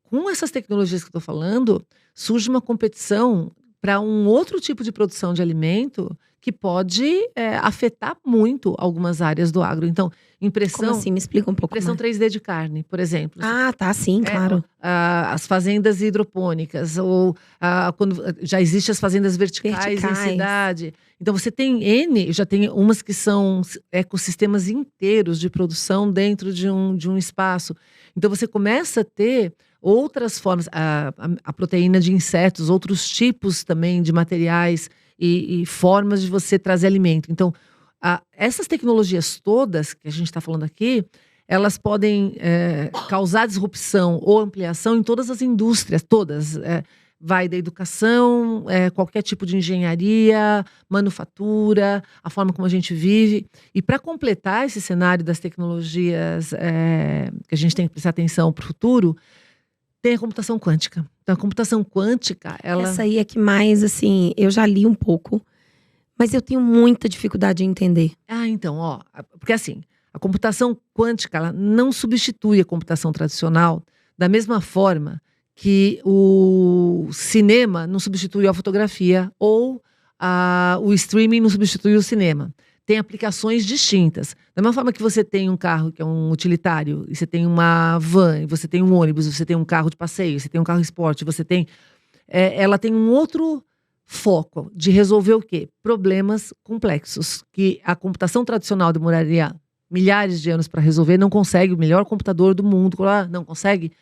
Com essas tecnologias que eu estou falando, surge uma competição para um outro tipo de produção de alimento que pode afetar muito algumas áreas do agro. Então, Como impressão, assim? Me explica um pouco impressão mais. 3D de carne, por exemplo. Ah, tá, sim, claro. As fazendas hidropônicas, ou quando já existem as fazendas verticais em Verticais. cidade. Então você tem já tem umas que são ecossistemas inteiros de produção dentro de um espaço. Então você começa a ter outras formas, a proteína de insetos, outros tipos também de materiais e formas de você trazer alimento. Então, essas tecnologias todas que a gente está falando aqui, elas podem causar disrupção ou ampliação em todas as indústrias, todas. Vai da educação, qualquer tipo de engenharia, manufatura, a forma como a gente vive. E para completar esse cenário das tecnologias que a gente tem que prestar atenção para o futuro, tem a computação quântica. Então, a computação quântica, Essa aí é que mais, assim, eu já li um pouco, mas eu tenho muita dificuldade de entender. Então, porque assim, a computação quântica, ela não substitui a computação tradicional da mesma forma que o cinema não substitui a fotografia ou o streaming não substitui o cinema. Tem aplicações distintas. Da mesma forma que você tem um carro que é um utilitário, e você tem uma van, e você tem um ônibus, você tem um carro de passeio, você tem um carro esporte, você tem... ela tem um outro foco de resolver o quê? Problemas complexos, que a computação tradicional demoraria milhares de anos para resolver, não consegue, o melhor computador do mundo, não consegue.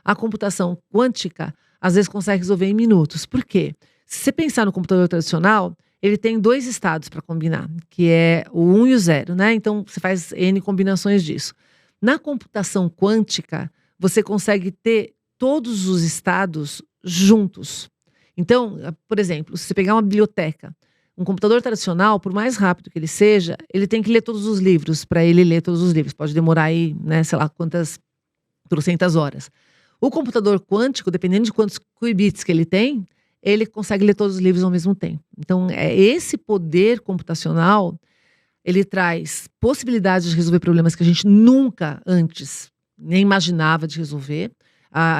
A computação quântica, às vezes, consegue resolver em minutos. Por quê? Se você pensar no computador tradicional, ele tem 2 estados para combinar, que é o 1 e o 0, né? Então, você faz N combinações disso. Na computação quântica, você consegue ter todos os estados juntos. Então, por exemplo, se você pegar uma biblioteca, um computador tradicional, por mais rápido que ele seja, ele tem que ler todos os livros, para ele ler todos os livros. Pode demorar aí, né, sei lá quantas, trocentas horas. O computador quântico, dependendo de quantos qubits que ele tem, ele consegue ler todos os livros ao mesmo tempo. Então, esse poder computacional, ele traz possibilidades de resolver problemas que a gente nunca antes nem imaginava de resolver.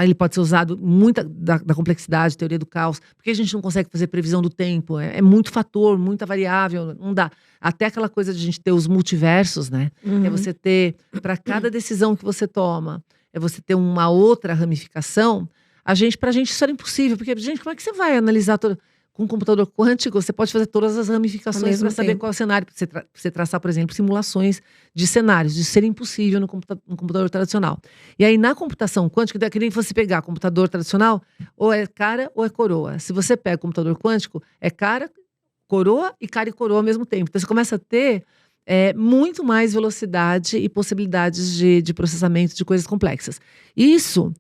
Ele pode ser usado muita da complexidade, teoria do caos, porque a gente não consegue fazer previsão do tempo. É muito fator, muita variável, não dá. Até aquela coisa de a gente ter os multiversos, né? Uhum. É você ter, para cada decisão que você toma, é você ter uma outra ramificação. Pra gente isso era impossível, porque, gente, como é que você vai analisar com um computador quântico? Você pode fazer todas as ramificações para saber qual é o cenário, para você traçar, por exemplo, simulações de cenários, de ser impossível no computador tradicional. E aí, na computação quântica, é que nem você pegar computador tradicional, ou é cara ou é coroa. Se você pega computador quântico, é cara, coroa e coroa ao mesmo tempo. Então, você começa a ter muito mais velocidade e possibilidades de processamento de coisas complexas. Isso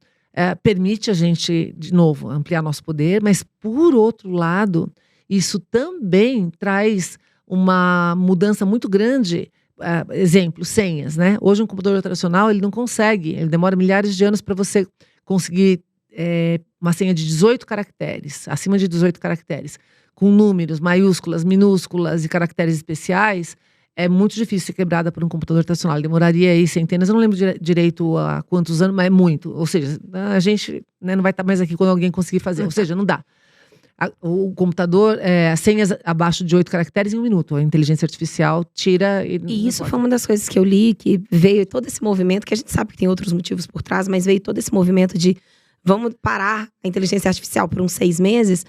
permite a gente, de novo, ampliar nosso poder, mas, por outro lado, isso também traz uma mudança muito grande. Exemplo, senhas, né? Hoje, um computador tradicional, ele não consegue, ele demora milhares de anos para você conseguir uma senha de 18 caracteres, acima de 18 caracteres, com números, maiúsculas, minúsculas e caracteres especiais. É muito difícil ser quebrada por um computador tradicional. Demoraria aí centenas, eu não lembro direito há quantos anos, mas é muito. Ou seja, a gente, né, não vai estar mais aqui quando alguém conseguir fazer. Ou seja, não dá. O computador, as senhas abaixo de 8 caracteres em 1 minuto. A inteligência artificial tira... E isso foi uma das coisas que eu li, que veio todo esse movimento, que a gente sabe que tem outros motivos por trás, mas veio todo esse movimento de vamos parar a inteligência artificial por uns 6 meses.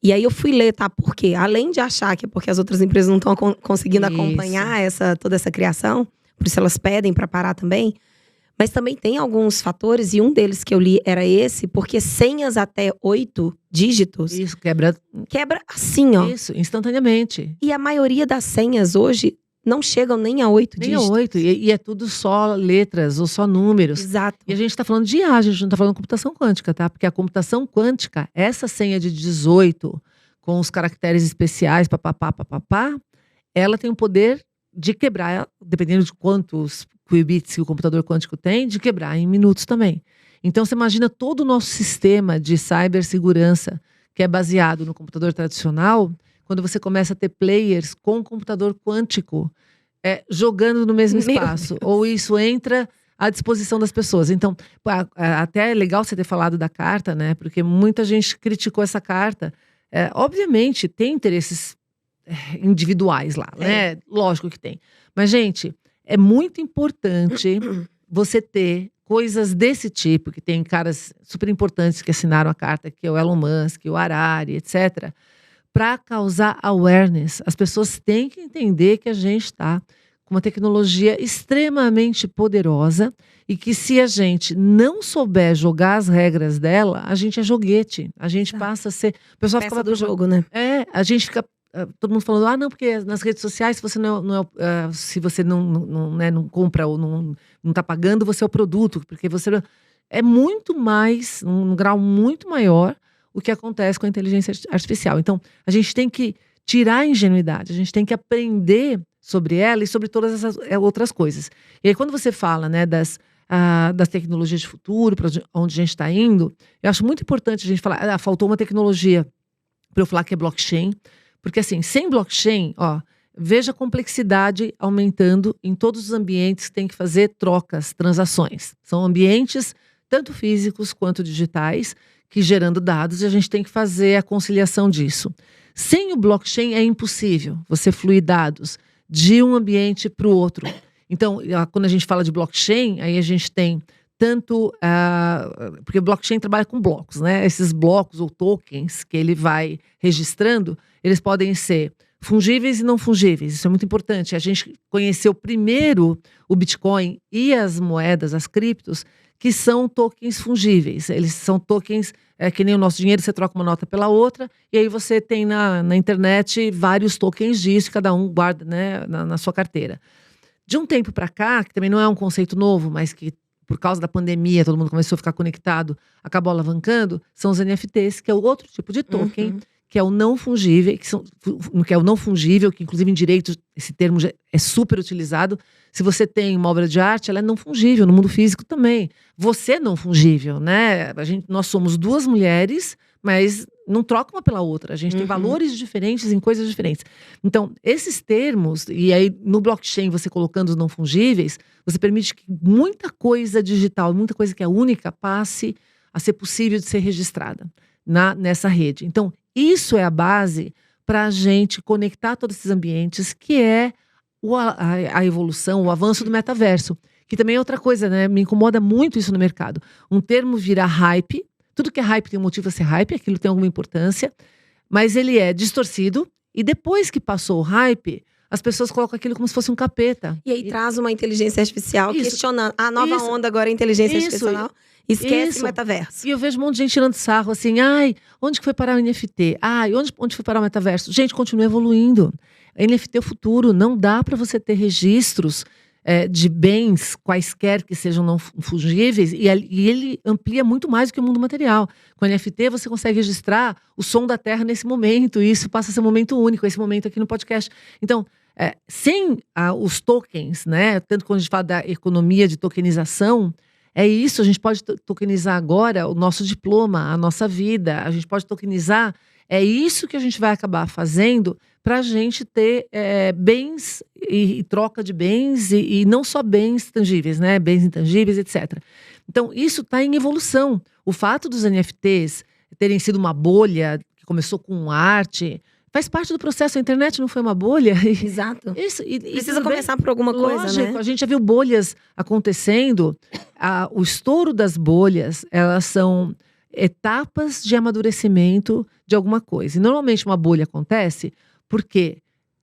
E aí eu fui ler, tá? Por quê? Além de achar que é porque as outras empresas não estão conseguindo acompanhar toda essa criação, por isso elas pedem para parar também. Mas também tem alguns fatores, e um deles que eu li era esse, porque senhas até 8 dígitos... Isso, quebra assim, ó. Isso, instantaneamente. E a maioria das senhas hoje não chegam nem a 8 dígitos. Nem a 8, e é tudo só letras ou só números. Exato. E a gente está falando de IA, a gente não está falando de computação quântica, tá? Porque a computação quântica, essa senha de 18, com os caracteres especiais, papapá, ela tem o poder de quebrar, dependendo de quantos qubits que o computador quântico tem, de quebrar em minutos também. Então, você imagina todo o nosso sistema de cibersegurança, que é baseado no computador tradicional, quando você começa a ter players com computador quântico jogando no mesmo espaço. Ou isso entra à disposição das pessoas. Então, até é legal você ter falado da carta, né? Porque muita gente criticou essa carta. Obviamente, tem interesses individuais lá, né? Lógico que tem. Mas, gente, é muito importante você ter coisas desse tipo, que tem caras super importantes que assinaram a carta, que é o Elon Musk, o Harari, etc., para causar awareness. As pessoas têm que entender que a gente está com uma tecnologia extremamente poderosa e que se a gente não souber jogar as regras dela, a gente é joguete. A gente passa a ser... O pessoal Peça fica do jogo, né? a gente fica... todo mundo falando, não, porque nas redes sociais, se você se você não compra ou não está pagando, você é o produto, porque você é muito mais, num grau muito maior, o que acontece com a inteligência artificial. Então, a gente tem que tirar a ingenuidade, a gente tem que aprender sobre ela e sobre todas essas outras coisas. E aí, quando você fala, né, das tecnologias de futuro, para onde a gente está indo, eu acho muito importante a gente falar, faltou uma tecnologia para eu falar que é blockchain. Porque assim, sem blockchain, veja a complexidade aumentando em todos os ambientes que tem que fazer trocas, transações. São ambientes tanto físicos quanto digitais, que gerando dados, e a gente tem que fazer a conciliação disso. Sem o blockchain é impossível você fluir dados de um ambiente para o outro. Então, quando a gente fala de blockchain, aí a gente tem tanto... porque o blockchain trabalha com blocos, né? Esses blocos ou tokens que ele vai registrando, eles podem ser fungíveis e não fungíveis. Isso é muito importante. A gente conheceu primeiro o Bitcoin e as moedas, as criptos, que são tokens fungíveis. Eles são tokens, que nem o nosso dinheiro, você troca uma nota pela outra, e aí você tem na internet vários tokens disso, cada um guarda, né, na sua carteira. De um tempo para cá, que também não é um conceito novo, mas que por causa da pandemia, todo mundo começou a ficar conectado, acabou alavancando, são os NFTs, que é o outro tipo de token, que é o não fungível, que é o não fungível, que inclusive em direito esse termo é super utilizado. Se você tem uma obra de arte, ela é não fungível, no mundo físico também. Você é não fungível, né? Nós somos duas mulheres, mas não troca uma pela outra. A gente tem valores diferentes em coisas diferentes. Então, esses termos, e aí no blockchain você colocando os não fungíveis, você permite que muita coisa digital, muita coisa que é única, passe a ser possível de ser registrada nessa rede. Então, isso é a base para a gente conectar todos esses ambientes, que é a evolução, o avanço do metaverso. Que também é outra coisa, né? Me incomoda muito isso no mercado. Um termo vira hype. Tudo que é hype tem um motivo a ser hype, aquilo tem alguma importância. Mas ele é distorcido. E depois que passou o hype, as pessoas colocam aquilo como se fosse um capeta. E aí traz uma inteligência artificial questionando. A nova onda agora é inteligência artificial. Esquece o metaverso. E eu vejo um monte de gente tirando sarro assim, onde que foi parar o NFT? Onde foi parar o metaverso? Gente, continua evoluindo. NFT é o futuro, não dá para você ter registros de bens, quaisquer que sejam não fungíveis, e ele amplia muito mais do que o mundo material. Com NFT você consegue registrar o som da Terra nesse momento, e isso passa a ser um momento único, esse momento aqui no podcast. Então, sem os tokens, né, tanto quando a gente fala da economia de tokenização, é isso, a gente pode tokenizar agora o nosso diploma, a nossa vida, a gente pode tokenizar, é isso que a gente vai acabar fazendo para a gente ter bens e troca de bens e não só bens tangíveis, né, bens intangíveis, etc. Então, isso está em evolução. O fato dos NFTs terem sido uma bolha que começou com arte... Faz parte do processo, a internet não foi uma bolha. Exato. Precisa começar por alguma coisa, lógico, né? A gente já viu bolhas acontecendo. O estouro das bolhas, elas são etapas de amadurecimento de alguma coisa. E normalmente uma bolha acontece porque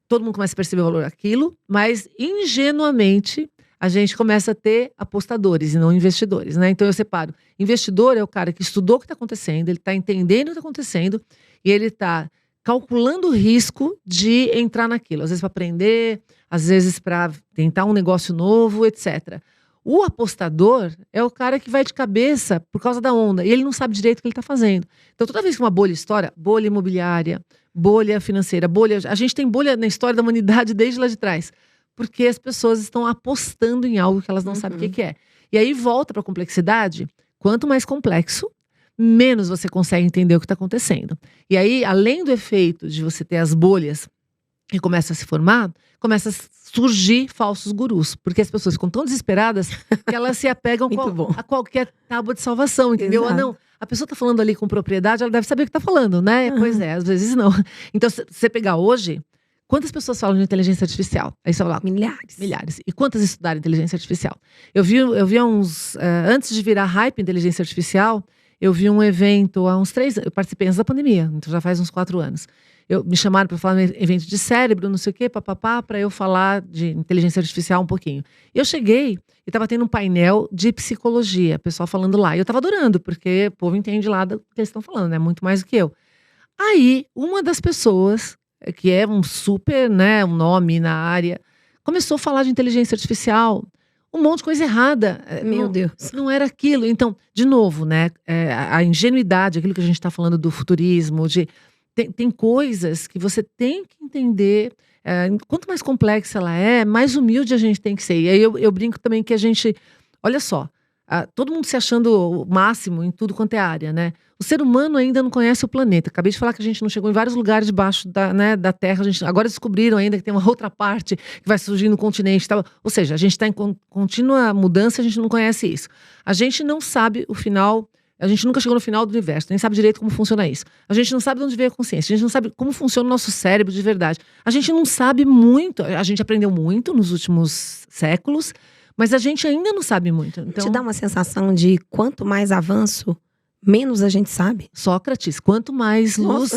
todo mundo começa a perceber o valor daquilo, mas ingenuamente a gente começa a ter apostadores e não investidores, né? Então eu separo. Investidor é o cara que estudou o que está acontecendo, ele está entendendo o que está acontecendo e ele está calculando o risco de entrar naquilo. Às vezes para aprender, às vezes para tentar um negócio novo, etc. O apostador é o cara que vai de cabeça por causa da onda. E ele não sabe direito o que ele está fazendo. Então, toda vez que uma bolha estoura, bolha imobiliária, bolha financeira, a gente tem bolha na história da humanidade desde lá de trás. Porque as pessoas estão apostando em algo que elas não sabem o que é. E aí volta para a complexidade. Quanto mais complexo, menos você consegue entender o que está acontecendo. E aí, além do efeito de você ter as bolhas que começa a se formar, começa a surgir falsos gurus. Porque as pessoas ficam tão desesperadas que elas se apegam a qualquer tábua de salvação, entendeu? Ah, não, a pessoa está falando ali com propriedade, ela deve saber o que está falando, né? Pois é, às vezes não. Então, se você pegar hoje, quantas pessoas falam de inteligência artificial? Aí você vai lá, milhares. E quantas estudaram inteligência artificial? Eu vi há uns... antes de virar hype inteligência artificial, eu vi um evento há uns 3 anos. Eu participei antes da pandemia, então já faz uns 4 anos. Me chamaram para falar no evento de cérebro, não sei o quê, papapá, para eu falar de inteligência artificial um pouquinho. Eu cheguei e estava tendo um painel de psicologia, pessoal falando lá. E eu estava adorando, porque o povo entende lá do que eles estão falando, né? Muito mais do que eu. Aí, uma das pessoas, que é um super, né, um nome na área, começou a falar de inteligência artificial. Um monte de coisa errada. Meu Deus. Não era aquilo. Então, de novo, né? A ingenuidade, aquilo que a gente está falando do futurismo, tem coisas que você tem que entender. Quanto mais complexa ela é, mais humilde a gente tem que ser. E aí eu brinco também que a gente... Olha só, todo mundo se achando o máximo em tudo quanto é área, né? O ser humano ainda não conhece o planeta. Acabei de falar que a gente não chegou em vários lugares debaixo da Terra. Agora descobriram ainda que tem uma outra parte que vai surgir no continente. Tal. Ou seja, a gente está em contínua mudança, a gente não conhece isso. A gente não sabe o final... A gente nunca chegou no final do universo, nem sabe direito como funciona isso. A gente não sabe de onde veio a consciência, a gente não sabe como funciona o nosso cérebro de verdade. A gente não sabe muito, a gente aprendeu muito nos últimos séculos, mas a gente ainda não sabe muito. Então, te dá uma sensação de quanto mais avanço, menos a gente sabe? Sócrates, quanto mais luz...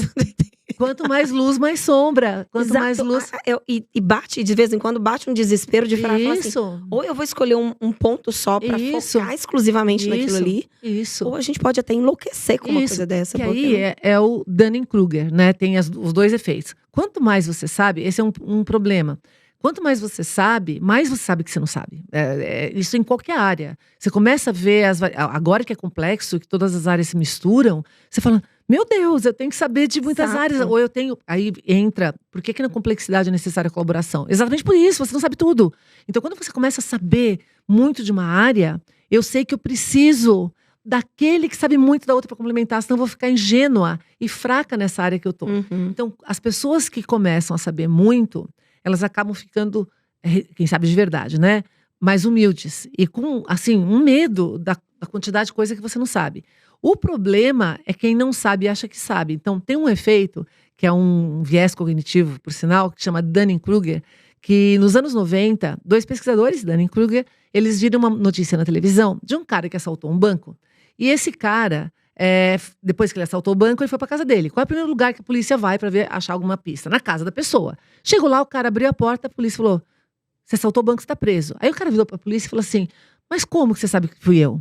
Quanto mais luz, mais sombra. Quanto Exato. mais luz... E bate, de vez em quando, bate um desespero de falar assim, ou eu vou escolher um ponto só pra focar exclusivamente naquilo ali, ou a gente pode até enlouquecer com uma coisa dessa. E aí é o Dunning-Kruger, né? Tem os 2 efeitos. Quanto mais você sabe, esse é um problema. Quanto mais você sabe que você não sabe. Isso em qualquer área. Você começa a ver, agora que é complexo, que todas as áreas se misturam, você fala, meu Deus, eu tenho que saber de muitas áreas. Ou eu tenho... Aí entra, por que na complexidade é necessária a colaboração? Exatamente por isso, você não sabe tudo. Então, quando você começa a saber muito de uma área, eu sei que eu preciso daquele que sabe muito da outra para complementar, senão eu vou ficar ingênua e fraca nessa área que eu tô. Então, as pessoas que começam a saber muito... elas acabam ficando, quem sabe de verdade, né? Mais humildes. E com, assim, um medo da quantidade de coisa que você não sabe. O problema é quem não sabe e acha que sabe. Então, tem um efeito, que é um viés cognitivo, por sinal, que chama Dunning-Kruger, que nos anos 90, 2 pesquisadores, Dunning-Kruger, eles viram uma notícia na televisão de um cara que assaltou um banco. E esse cara... depois que ele assaltou o banco, ele foi pra casa dele. Qual é o primeiro lugar que a polícia vai pra achar alguma pista? Na casa da pessoa. Chegou lá, o cara abriu a porta, a polícia falou, você assaltou o banco, você tá preso. Aí o cara virou pra polícia e falou assim, mas como que você sabe que fui eu?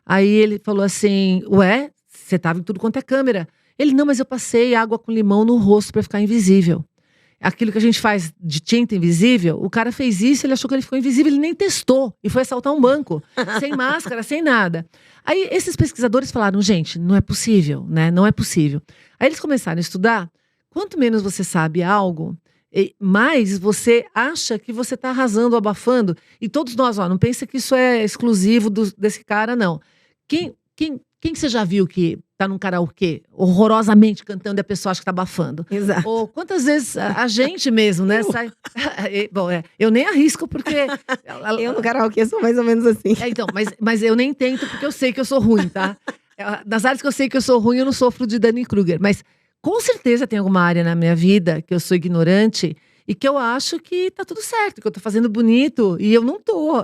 Aí ele falou assim, ué, você tava em tudo quanto é câmera. Ele, não, mas eu passei água com limão no rosto pra ficar invisível. Aquilo que a gente faz de tinta invisível, o cara fez isso, ele achou que ele ficou invisível, ele nem testou. E foi assaltar um banco, sem máscara, sem nada. Aí esses pesquisadores falaram, gente, não é possível, né? Não é possível. Aí eles começaram a estudar, quanto menos você sabe algo, mais você acha que você está arrasando, abafando. E todos nós, não pensa que isso é exclusivo desse cara, não. Quem você já viu que tá num karaokê horrorosamente cantando e a pessoa acha que tá abafando? Exato. Ou quantas vezes a gente mesmo, né, sai... Bom, eu nem arrisco porque... Eu no karaokê sou mais ou menos assim. Então, mas eu nem tento porque eu sei que eu sou ruim, tá? Nas áreas que eu sei que eu sou ruim, eu não sofro de Dunning-Kruger. Mas com certeza tem alguma área na minha vida que eu sou ignorante e que eu acho que tá tudo certo, que eu tô fazendo bonito e eu não tô.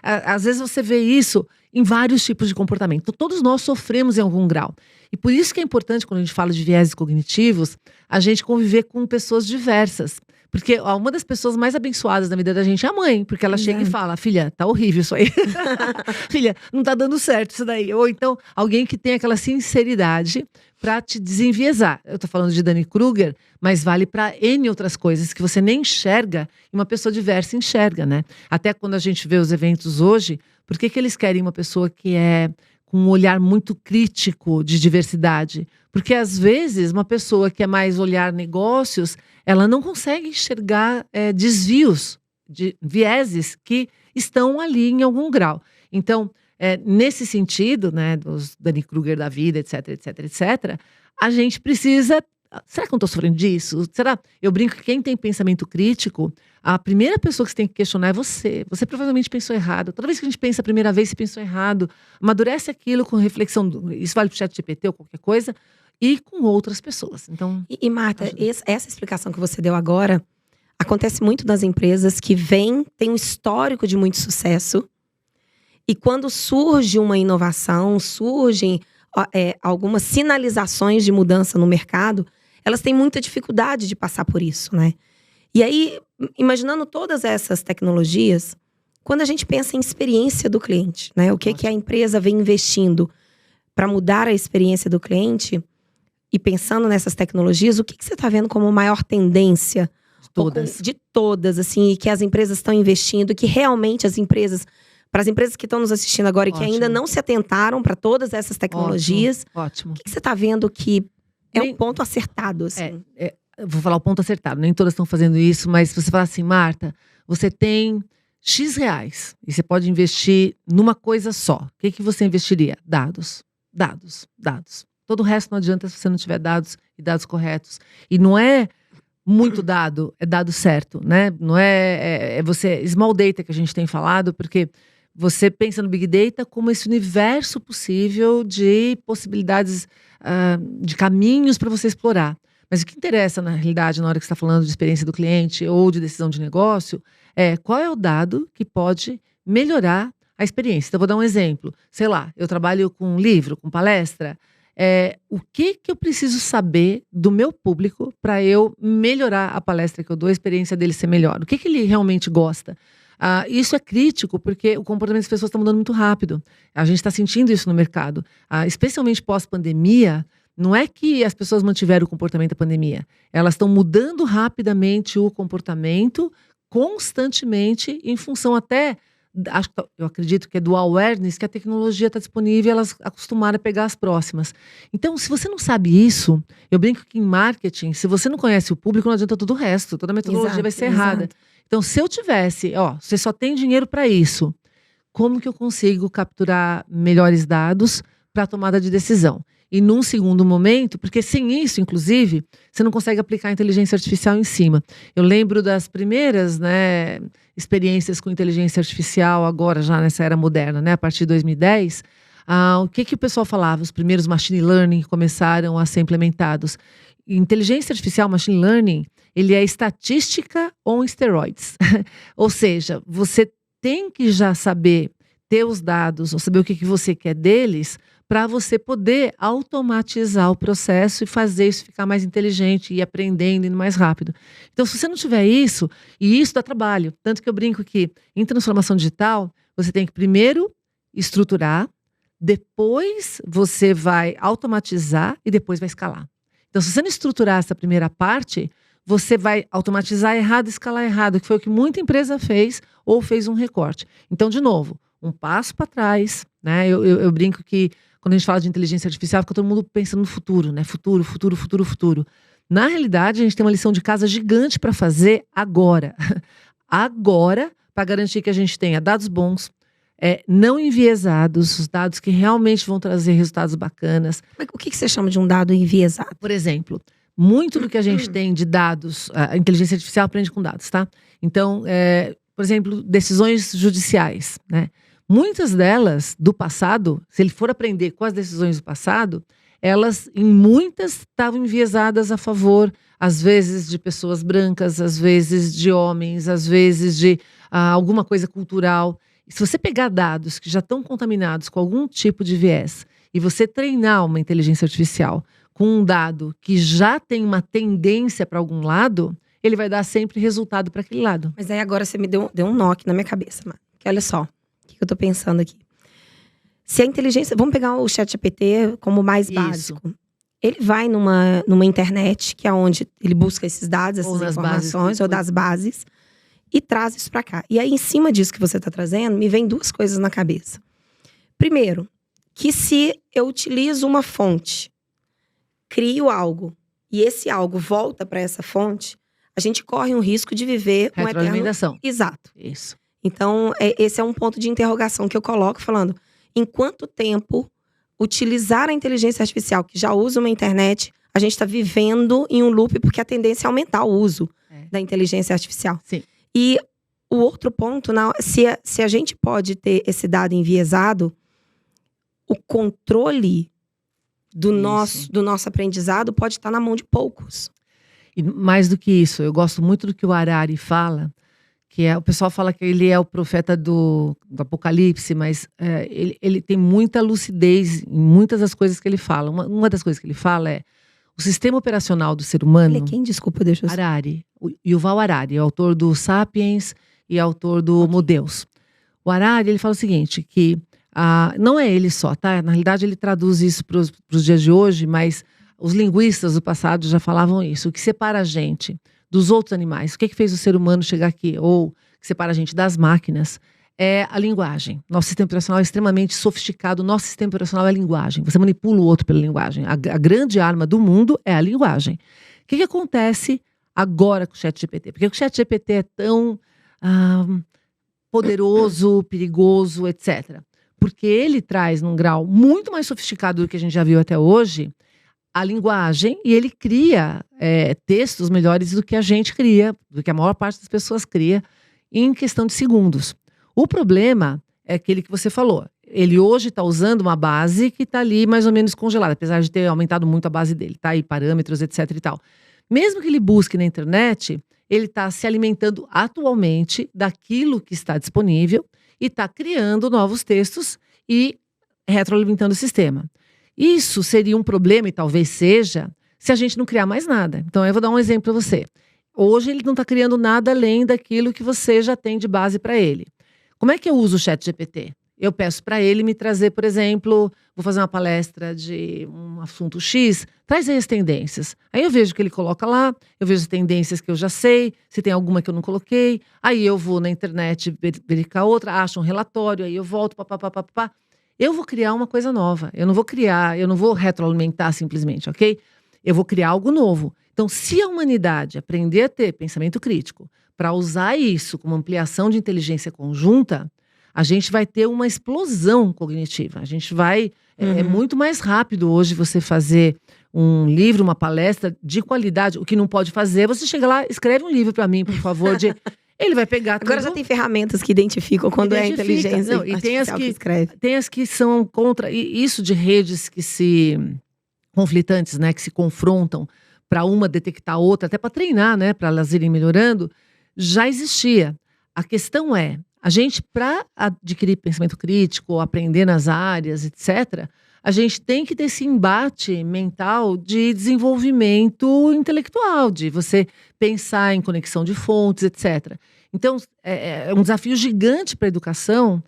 Às vezes você vê isso em vários tipos de comportamento. Todos nós sofremos em algum grau. E por isso que é importante, quando a gente fala de viéses cognitivos, a gente conviver com pessoas diversas. Porque uma das pessoas mais abençoadas da vida da gente é a mãe. Porque ela chega e fala, filha, tá horrível isso aí. Filha, não tá dando certo isso daí. Ou então, alguém que tem aquela sinceridade para te desenviesar. Eu tô falando de Dunning-Kruger, mas vale para N outras coisas que você nem enxerga e uma pessoa diversa enxerga, né? Até quando a gente vê os eventos hoje, por que eles querem uma pessoa que é com um olhar muito crítico de diversidade? Porque, às vezes, uma pessoa que é mais olhar negócios, ela não consegue enxergar desvios, de vieses que estão ali em algum grau. Então, nesse sentido, né, dos Dunning-Kruger da vida, etc, etc, etc, a gente precisa será que eu não estou sofrendo disso? Será? Eu brinco que quem tem pensamento crítico, a primeira pessoa que você tem que questionar é você. Você provavelmente pensou errado. Toda vez que a gente pensa a primeira vez, você pensou errado. Amadurece aquilo com reflexão. Isso vale para o ChatGPT ou qualquer coisa. E com outras pessoas. Então, E Marta, essa explicação que você deu agora acontece muito nas empresas que tem um histórico de muito sucesso. E quando surge uma inovação, surgem algumas sinalizações de mudança no mercado, elas têm muita dificuldade de passar por isso, né? E aí, imaginando todas essas tecnologias, quando a gente pensa em experiência do cliente, né? O que a empresa vem investindo para mudar a experiência do cliente, e pensando nessas tecnologias, o que você está vendo como maior tendência? De todas, assim, que as empresas estão investindo, que realmente para as empresas que estão nos assistindo agora e que ainda não se atentaram para todas essas tecnologias. Ótimo. O que você está vendo que é um ponto acertado, assim? Eu vou falar o ponto acertado. Nem todas estão fazendo isso, mas se você falar assim, Marta, você tem X reais e você pode investir numa coisa só. O que você investiria? Dados. Todo o resto não adianta se você não tiver dados e dados corretos. E não é muito dado, é dado certo, né? Não é small data que a gente tem falado, porque você pensa no Big Data como esse universo possível de possibilidades, de caminhos para você explorar. Mas o que interessa, na realidade, na hora que você está falando de experiência do cliente ou de decisão de negócio, é qual é o dado que pode melhorar a experiência. Então, eu vou dar um exemplo. Sei lá, eu trabalho com livro, com palestra. O que eu preciso saber do meu público para eu melhorar a palestra que eu dou, a experiência dele ser melhor? O que ele realmente gosta? Isso é crítico porque o comportamento das pessoas está mudando muito rápido. A gente está sentindo isso no mercado. Especialmente pós-pandemia, não é que as pessoas mantiveram o comportamento da pandemia. Elas estão mudando rapidamente o comportamento, constantemente, em função até... eu acredito que é do awareness, que a tecnologia está disponível e elas acostumaram a pegar as próximas. Então, se você não sabe isso, eu brinco que em marketing, se você não conhece o público, não adianta todo o resto. Toda a metodologia vai ser errada. Então, se eu tivesse, você só tem dinheiro para isso, como que eu consigo capturar melhores dados para a tomada de decisão? E num segundo momento, porque sem isso, inclusive, você não consegue aplicar a inteligência artificial em cima. Eu lembro das primeiras, experiências com inteligência artificial agora, já nessa era moderna, a partir de 2010. O que o pessoal falava? Os primeiros machine learning que começaram a ser implementados. Inteligência artificial, machine learning, ele é estatística on steroids. Ou seja, você tem que já saber ter os dados, ou saber o que você quer deles, para você poder automatizar o processo e fazer isso ficar mais inteligente, e aprendendo, indo mais rápido. Então, se você não tiver isso, e isso dá trabalho, tanto que eu brinco que em transformação digital, você tem que primeiro estruturar, depois você vai automatizar e depois vai escalar. Então, se você não estruturar essa primeira parte, você vai automatizar errado, escalar errado, que foi o que muita empresa fez ou fez um recorte. Então, de novo, um passo para trás, eu brinco que quando a gente fala de inteligência artificial, fica todo mundo pensando no futuro, Futuro. Na realidade, a gente tem uma lição de casa gigante para fazer agora. Agora, para garantir que a gente tenha dados bons, não enviesados, os dados que realmente vão trazer resultados bacanas. O que você chama de um dado enviesado? Por exemplo, muito do que a gente tem de dados, a inteligência artificial aprende com dados, tá? Então, por exemplo, decisões judiciais, Muitas delas, do passado, se ele for aprender com as decisões do passado, elas, em muitas, estavam enviesadas a favor, às vezes, de pessoas brancas, às vezes de homens, às vezes de alguma coisa cultural. E se você pegar dados que já estão contaminados com algum tipo de viés, e você treinar uma inteligência artificial com um dado que já tem uma tendência para algum lado, ele vai dar sempre resultado para aquele lado. Mas aí agora você me deu um nó aqui na minha cabeça, mano. Que olha só. Que eu tô pensando aqui. Se a inteligência... Vamos pegar o ChatGPT como mais básico. Ele vai numa internet, que é onde ele busca esses dados, essas informações, ou das bases, e traz isso para cá. E aí, em cima disso que você está trazendo, me vem duas coisas na cabeça. Primeiro, que se eu utilizo uma fonte, crio algo, e esse algo volta para essa fonte, a gente corre um risco de viver um retroalimentação. Exato. Isso. Então, esse é um ponto de interrogação que eu coloco, falando, em quanto tempo utilizar a inteligência artificial, que já usa uma internet, a gente está vivendo em um loop porque a tendência é aumentar o uso da inteligência artificial. Sim. E o outro ponto, se a gente pode ter esse dado enviesado, o controle do nosso aprendizado pode estar na mão de poucos. E mais do que isso, eu gosto muito do que o Harari fala, o pessoal fala que ele é o profeta do Apocalipse, mas ele tem muita lucidez em muitas das coisas que ele fala. Uma das coisas que ele fala é o sistema operacional do ser humano. Ele é quem? Desculpa, deixa eu... Harari, o Yuval Harari, é autor do Sapiens e autor do Homo Deus. O Harari, ele fala o seguinte, que não é ele só, tá? Na realidade, ele traduz isso para os dias de hoje, mas os linguistas do passado já falavam isso. O que separa a gente dos outros animais, o que fez o ser humano chegar aqui, ou que separa a gente das máquinas, é a linguagem. Nosso sistema operacional é extremamente sofisticado, nosso sistema operacional é a linguagem. Você manipula o outro pela linguagem. A grande arma do mundo é a linguagem. O que acontece agora com o ChatGPT? Porque o ChatGPT é tão poderoso, perigoso, etc. Porque ele traz num grau muito mais sofisticado do que a gente já viu até hoje, a linguagem, e ele cria textos melhores do que a gente cria, do que a maior parte das pessoas cria, em questão de segundos. O problema é aquele que você falou. Ele hoje está usando uma base que está ali mais ou menos congelada, apesar de ter aumentado muito a base dele, tá? E parâmetros, etc e tal. Mesmo que ele busque na internet, ele está se alimentando atualmente daquilo que está disponível e está criando novos textos e retroalimentando o sistema. Isso seria um problema, e talvez seja, se a gente não criar mais nada. Então, eu vou dar um exemplo para você. Hoje, ele não está criando nada além daquilo que você já tem de base para ele. Como é que eu uso o ChatGPT? Eu peço para ele me trazer, por exemplo, vou fazer uma palestra de um assunto X, traz aí as tendências. Aí eu vejo o que ele coloca lá, eu vejo as tendências que eu já sei, se tem alguma que eu não coloquei. Aí eu vou na internet verificar outra, acho um relatório, aí eu volto, papapá. Eu vou criar uma coisa nova. Eu não vou retroalimentar simplesmente, ok? Eu vou criar algo novo. Então, se a humanidade aprender a ter pensamento crítico para usar isso como ampliação de inteligência conjunta, a gente vai ter uma explosão cognitiva. A gente vai... É muito mais rápido hoje você fazer um livro, uma palestra de qualidade. O que não pode fazer, você chega lá, escreve um livro para mim, por favor, Ele vai pegar tudo. Agora já tem ferramentas que identificam quando é inteligência artificial que escreve. Tem as que são contra... Isso de redes que se... conflitantes, né? Que se confrontam para uma detectar a outra, até para treinar, né? Para elas irem melhorando, já existia. A questão é, a gente, para adquirir pensamento crítico, aprender nas áreas, etc., a gente tem que ter esse embate mental de desenvolvimento intelectual, de você pensar em conexão de fontes, etc. Então, é um desafio gigante para a educação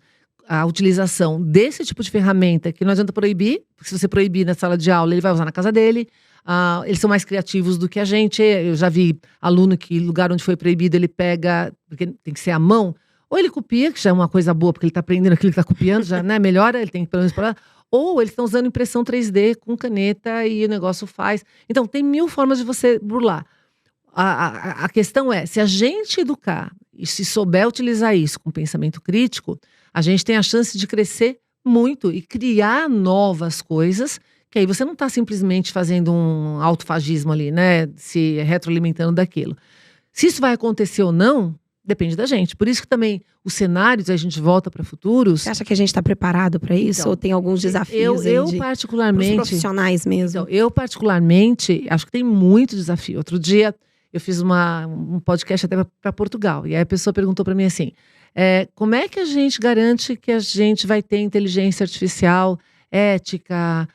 a utilização desse tipo de ferramenta, que não adianta proibir, porque se você proibir na sala de aula, ele vai usar na casa dele. Eles são mais criativos do que a gente. Eu já vi aluno que, lugar onde foi proibido, ele pega, porque tem que ser à mão, ou ele copia, que já é uma coisa boa, porque ele está aprendendo aquilo que está copiando, já, né, melhora, ele tem que pelo menos parar. Ou eles estão usando impressão 3D com caneta e o negócio faz. Então, tem 1000 formas de você burlar. A questão é, se a gente educar e se souber utilizar isso com pensamento crítico, a gente tem a chance de crescer muito e criar novas coisas, que aí você não está simplesmente fazendo um autofagismo ali, né? Se retroalimentando daquilo. Se isso vai acontecer ou não, depende da gente. Por isso que também os cenários, a gente volta para futuros... Você acha que a gente está preparado para isso? Então, ou tem alguns desafios eu particularmente... Pros profissionais mesmo. Então, eu particularmente, acho que tem muito desafio. Outro dia, eu fiz um podcast até para Portugal. E aí a pessoa perguntou para mim assim, como é que a gente garante que a gente vai ter inteligência artificial, ética,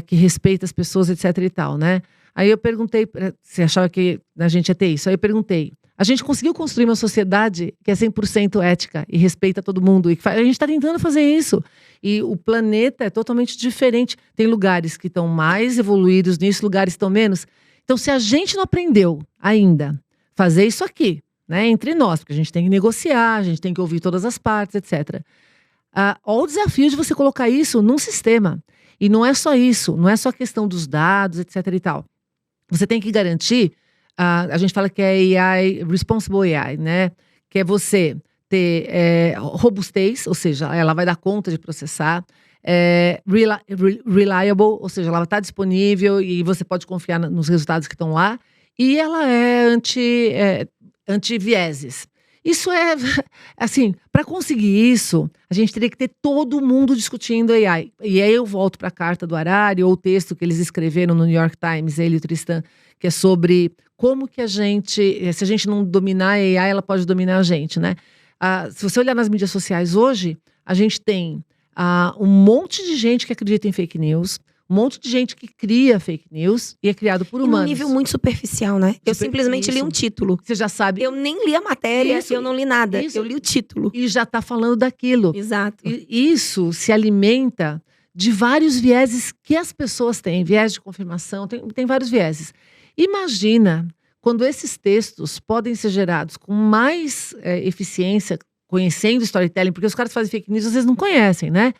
que respeita as pessoas, etc e tal, né? Aí eu perguntei, você achava que a gente ia ter isso? Aí eu perguntei, a gente conseguiu construir uma sociedade que é 100% ética e respeita todo mundo. A gente está tentando fazer isso. E o planeta é totalmente diferente. Tem lugares que estão mais evoluídos nisso, lugares que estão menos. Então, se a gente não aprendeu ainda fazer isso aqui, né, entre nós, porque a gente tem que negociar, a gente tem que ouvir todas as partes, etc. Olha o desafio de você colocar isso num sistema. E não é só isso, não é só a questão dos dados, etc e tal. Você tem que garantir... a gente fala que é AI, Responsible AI, né? Que é você ter robustez, ou seja, ela vai dar conta de processar. reliable, ou seja, ela está disponível e você pode confiar nos resultados que estão lá. E ela é anti-vieses. Isso é, assim, para conseguir isso, a gente teria que ter todo mundo discutindo AI. E aí eu volto para a carta do Harari, ou o texto que eles escreveram no New York Times, ele e o Tristan, que é sobre como que se a gente não dominar a AI, ela pode dominar a gente, né? Se você olhar nas mídias sociais hoje, a gente tem um monte de gente que acredita em fake news, um monte de gente que cria fake news e é criado por humanos. Num nível muito superficial, né? Eu simplesmente li um título. Você já sabe. Eu nem li a matéria, eu não li nada. Eu li o título. E já está falando daquilo. Exato. E isso se alimenta de vários vieses que as pessoas têm. Viés de confirmação, tem vários vieses. Imagina quando esses textos podem ser gerados com mais eficiência, conhecendo storytelling, porque os caras que fazem fake news, às vezes não conhecem, né?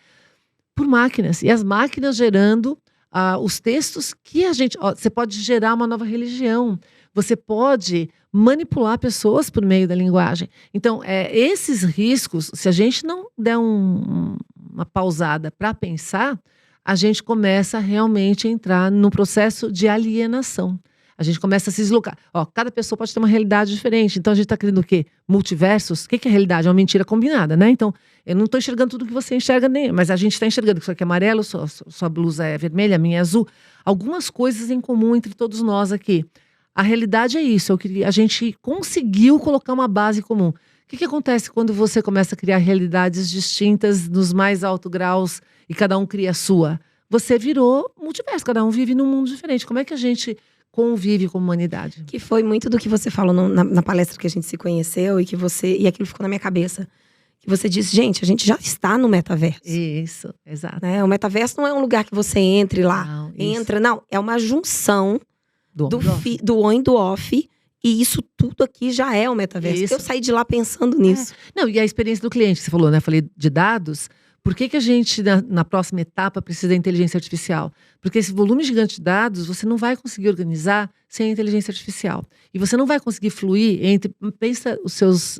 Por máquinas. E as máquinas gerando os textos que a gente... você pode gerar uma nova religião. Você pode manipular pessoas por meio da linguagem. Então, esses riscos, se a gente não der uma pausada para pensar, a gente começa realmente a entrar no processo de alienação. A gente começa a se deslocar. Cada pessoa pode ter uma realidade diferente. Então, a gente está criando o quê? Multiversos. O que é realidade? É uma mentira combinada, né? Então, eu não estou enxergando tudo que você enxerga, mas a gente está enxergando que isso aqui é amarelo, sua blusa é vermelha, a minha é azul. Algumas coisas em comum entre todos nós aqui. A realidade é isso. A gente conseguiu colocar uma base comum. O que acontece quando você começa a criar realidades distintas nos mais altos graus e cada um cria a sua? Você virou multiverso, cada um vive num mundo diferente. Como é que a gente convive com a humanidade? Que foi muito do que você falou na palestra que a gente se conheceu e aquilo ficou na minha cabeça. Que você disse, gente, a gente já está no metaverso. Isso, exato. Né? O metaverso não é um lugar que você entre lá. Não, é uma junção do on e do off. E isso tudo aqui já é o metaverso. Eu saí de lá pensando nisso. Não, e a experiência do cliente, que você falou, né? Falei de dados. Por que a gente, na próxima etapa, precisa da inteligência artificial? Porque esse volume gigante de dados, você não vai conseguir organizar sem a inteligência artificial. E você não vai conseguir fluir entre... Pensa os seus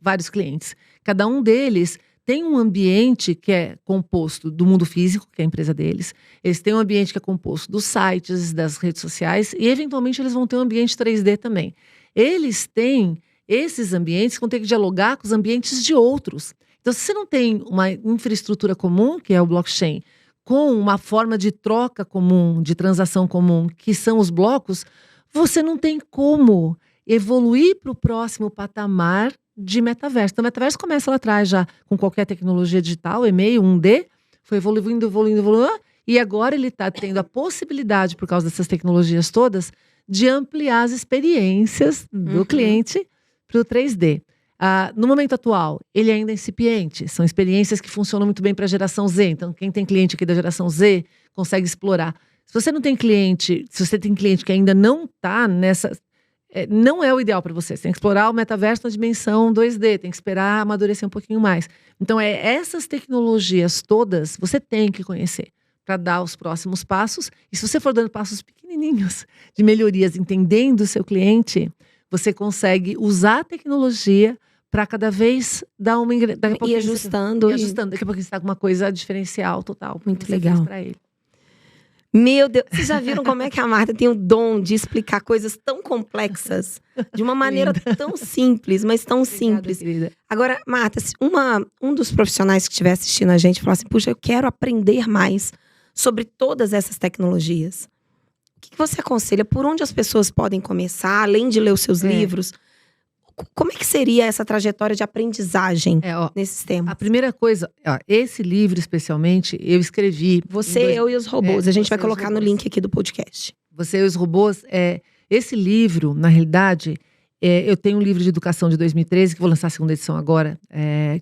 vários clientes. Cada um deles tem um ambiente que é composto do mundo físico, que é a empresa deles. Eles têm um ambiente que é composto dos sites, das redes sociais. E, eventualmente, eles vão ter um ambiente 3D também. Eles têm esses ambientes que vão ter que dialogar com os ambientes de outros. Então, se você não tem uma infraestrutura comum, que é o blockchain, com uma forma de troca comum, de transação comum, que são os blocos, você não tem como evoluir para o próximo patamar de metaverso. Então, o metaverso começa lá atrás já, com qualquer tecnologia digital, e-mail, 1D, foi evoluindo, e agora ele está tendo a possibilidade, por causa dessas tecnologias todas, de ampliar as experiências do cliente para o 3D. No momento atual, ele ainda é incipiente. São experiências que funcionam muito bem para a geração Z. Então, quem tem cliente aqui da geração Z consegue explorar. Se você tem cliente que ainda não está nessa... não é o ideal para você. Você tem que explorar o metaverso na dimensão 2D. Tem que esperar amadurecer um pouquinho mais. Então, essas tecnologias todas, você tem que conhecer para dar os próximos passos. E se você for dando passos pequenininhos de melhorias, entendendo o seu cliente, você consegue usar a tecnologia para cada vez dar uma... E ajustando. Daqui a pouco você está com uma coisa diferencial total. Muito legal. Para ele. Meu Deus, vocês já viram como é que a Marta tem o dom de explicar coisas tão complexas de uma maneira tão simples, mas tão simples. Querida. Agora, Marta, se um dos profissionais que estiver assistindo a gente falar assim, puxa, eu quero aprender mais sobre todas essas tecnologias. O que você aconselha? Por onde as pessoas podem começar, além de ler os seus livros? Como é que seria essa trajetória de aprendizagem nesses temas? A primeira coisa, esse livro especialmente, eu escrevi... Eu e os Robôs. A gente vai colocar no link aqui do podcast. Você e os Robôs. Esse livro, na realidade, eu tenho um livro de educação de 2013, que vou lançar a segunda edição agora,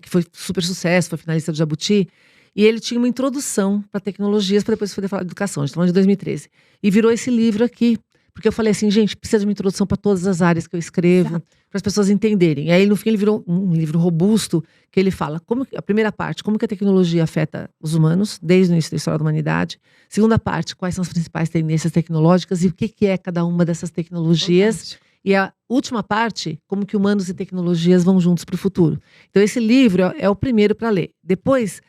que foi super sucesso, foi finalista do Jabuti. E ele tinha uma introdução para tecnologias, para depois poder falar de educação. A gente está falando de 2013. E virou esse livro aqui. Porque eu falei assim, gente, precisa de uma introdução para todas as áreas que eu escrevo, para as pessoas entenderem. E aí, no fim, ele virou um livro robusto, que ele fala, a primeira parte, como que a tecnologia afeta os humanos, desde o início da história da humanidade. Segunda parte, quais são as principais tendências tecnológicas e o que é cada uma dessas tecnologias. Fantástico. E a última parte, como que humanos e tecnologias vão juntos para o futuro. Então, esse livro é o primeiro para ler. Depois...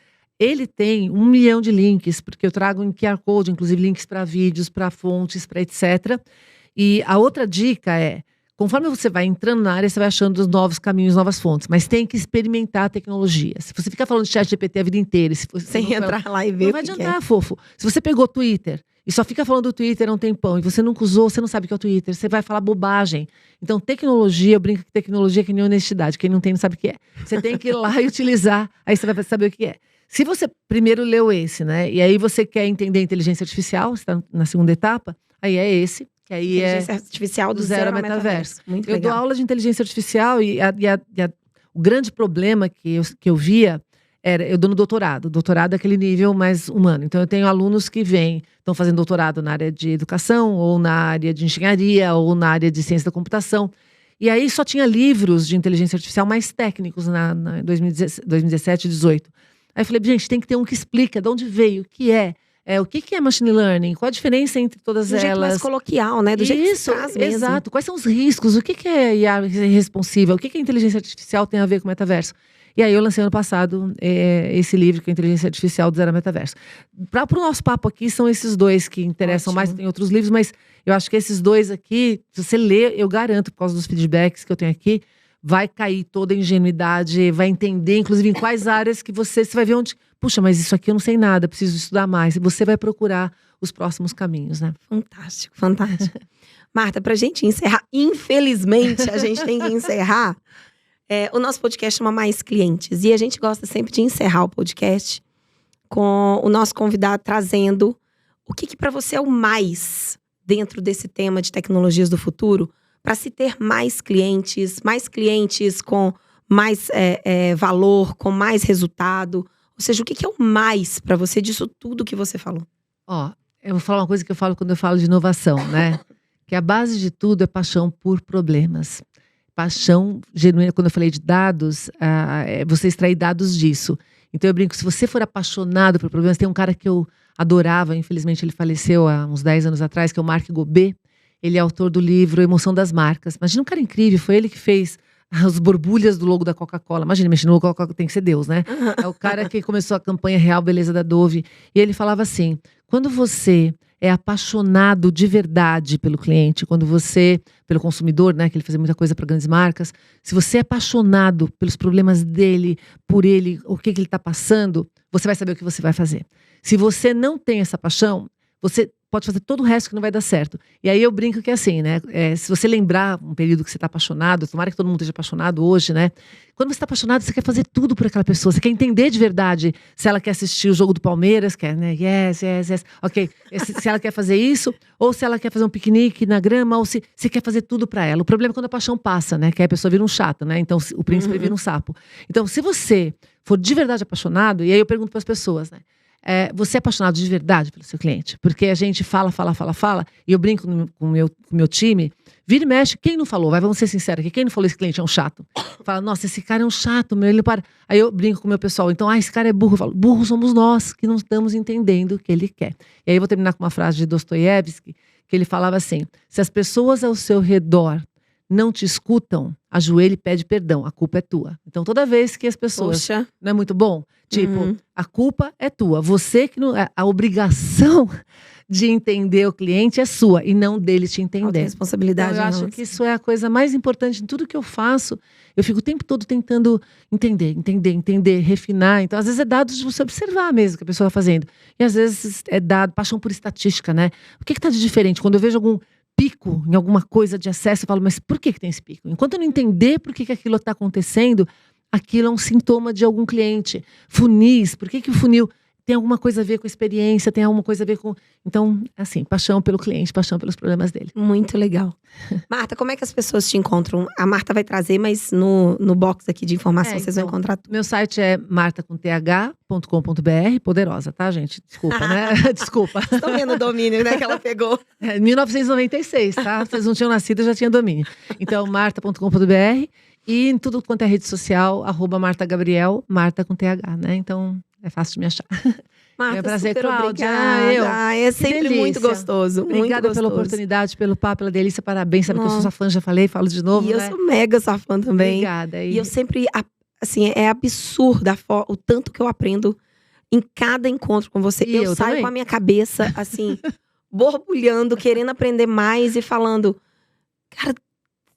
ele tem 1 milhão de links, porque eu trago em QR Code, inclusive links para vídeos, para fontes, para etc. E a outra dica é, conforme você vai entrando na área, você vai achando os novos caminhos, novas fontes. Mas tem que experimentar a tecnologia. Se você ficar falando de ChatGPT a vida inteira, sem entrar lá e ver não vai adiantar, fofo. Se você pegou o Twitter e só fica falando do Twitter há um tempão e você nunca usou, você não sabe o que é o Twitter, você vai falar bobagem. Então, tecnologia, eu brinco que tecnologia é que nem honestidade. Quem não tem não sabe o que é. Você tem que ir lá e utilizar, aí você vai saber o que é. Se você primeiro leu esse, né? E aí você quer entender a inteligência artificial, você está na segunda etapa, aí é esse. Que aí inteligência artificial do zero ao metaverso. Muito eu legal. dou aula de inteligência artificial o grande problema que eu via era, eu dou no doutorado. Doutorado é aquele nível mais humano. Então eu tenho alunos que estão fazendo doutorado na área de educação, ou na área de engenharia, ou na área de ciência da computação. E aí só tinha livros de inteligência artificial mais técnicos em 2017, 2018. Aí eu falei, gente, tem que ter um que explica de onde veio, o que é. O que é machine learning? Qual a diferença entre todas elas? Do jeito mais coloquial, né? Do jeito que se faz mesmo. Exato. Quais são os riscos? O que é IA responsível? O que a inteligência artificial tem a ver com o metaverso? E aí eu lancei ano passado esse livro, que é a Inteligência Artificial do Zero ao Metaverso. Para o nosso papo aqui, são esses dois que interessam mais. Tem outros livros, mas eu acho que esses dois aqui, se você ler, eu garanto, por causa dos feedbacks que eu tenho aqui, vai cair toda a ingenuidade, vai entender, inclusive, em quais áreas que você vai ver onde... Puxa, mas isso aqui eu não sei nada, preciso estudar mais. E você vai procurar os próximos caminhos, né? Fantástico, fantástico. Marta, pra gente encerrar, infelizmente, a gente tem que encerrar. O nosso podcast chama Mais Clientes. E a gente gosta sempre de encerrar o podcast com o nosso convidado trazendo o que para você é o mais dentro desse tema de tecnologias do futuro, para se ter mais clientes com mais valor, com mais resultado. Ou seja, o que é o mais para você disso tudo que você falou? Eu vou falar uma coisa que eu falo quando eu falo de inovação, né? Que a base de tudo é paixão por problemas. Paixão genuína, quando eu falei de dados, é você extrair dados disso. Então eu brinco, se você for apaixonado por problemas, tem um cara que eu adorava, infelizmente ele faleceu há uns 10 anos atrás, que é o Mark Gobet. Ele é autor do livro Emoção das Marcas. Imagina um cara incrível, foi ele que fez as borbulhas do logo da Coca-Cola. Imagina, mexer no logo da Coca-Cola tem que ser Deus, né? É o cara que começou a campanha Real Beleza da Dove. E ele falava assim, quando você é apaixonado de verdade pelo cliente, pelo consumidor, né, que ele fazia muita coisa para grandes marcas, se você é apaixonado pelos problemas dele, por ele, o que ele está passando, você vai saber o que você vai fazer. Se você não tem essa paixão, você pode fazer todo o resto que não vai dar certo. E aí eu brinco que é assim, né? Se você lembrar um período que você está apaixonado, tomara que todo mundo esteja apaixonado hoje, né? Quando você está apaixonado, você quer fazer tudo por aquela pessoa. Você quer entender de verdade se ela quer assistir o jogo do Palmeiras, quer, né? Yes. Ok. Se ela quer fazer isso, ou se ela quer fazer um piquenique na grama, ou se quer fazer tudo para ela. O problema é quando a paixão passa, né? Que aí a pessoa vira um chato, né? Então o príncipe vira um sapo. Então, se você for de verdade apaixonado, e aí eu pergunto para as pessoas, né? Você é apaixonado de verdade pelo seu cliente? Porque a gente fala, e eu brinco com o meu time, vira e mexe, quem não falou? Vamos ser sinceros aqui, quem não falou esse cliente é um chato? Fala, nossa, esse cara é um chato, ele não para. Aí eu brinco com o meu pessoal, então, esse cara é burro. Eu falo, burro somos nós, que não estamos entendendo o que ele quer. E aí eu vou terminar com uma frase de Dostoiévski, que ele falava assim, se as pessoas ao seu redor não te escutam, ajoelha e pede perdão, a culpa é tua. Então toda vez que as pessoas... Poxa. Não é muito bom? Tipo, a culpa é tua. Você que não... A obrigação de entender o cliente é sua e não dele te entender. Responsabilidade. Então, eu acho que isso é a coisa mais importante em tudo que eu faço. Eu fico o tempo todo tentando entender, refinar. Então, às vezes é dado de você observar mesmo o que a pessoa está fazendo. E às vezes é dado paixão por estatística, né? O que está de diferente? Quando eu vejo algum pico em alguma coisa de acesso, eu falo, mas por que tem esse pico? Enquanto eu não entender por que aquilo está acontecendo, aquilo é um sintoma de algum cliente. Funis, por que o funil tem alguma coisa a ver com a experiência, tem alguma coisa a ver com... Então, assim, paixão pelo cliente, paixão pelos problemas dele. Muito legal. Marta, como é que as pessoas te encontram? A Marta vai trazer, mas no box aqui de informação vocês vão encontrar tudo. Meu site é martacomph.com.br, poderosa, tá, gente? Desculpa, né? Desculpa. Estão vendo o domínio, né, que ela pegou. 1996, tá? Vocês não tinham nascido, eu já tinha domínio. Então, marta.com.br e em tudo quanto é rede social, @MartaGabriel, Marta com TH, né? Então... é fácil de me achar. Marta, é um prazer, Cláudia. É sempre muito gostoso. Obrigada muito pela oportunidade, pelo papo, pela delícia. Parabéns. Sabe que eu sou sua fã, já falei, falo de novo. E eu sou mega sua fã também. Obrigada. E eu sempre, assim, é absurda o tanto que eu aprendo em cada encontro com você. E Eu eu saio também. com a minha cabeça, assim, borbulhando, querendo aprender mais e falando, cara,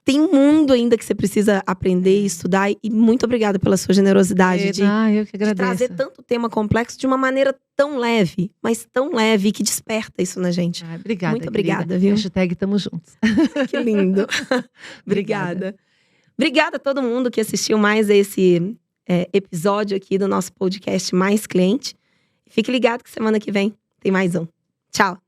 tem um mundo ainda que você precisa aprender e estudar. E muito obrigada pela sua generosidade Eu que de agradeço. trazer tanto tema complexo de uma maneira tão leve, mas tão leve, que desperta isso na gente. Obrigada, Muito querida. obrigada, viu? Hashtag tamo juntos. Que lindo. Obrigada. Obrigada a todo mundo que assistiu mais esse episódio aqui do nosso podcast Mais Cliente. Fique ligado que semana que vem tem mais um. Tchau.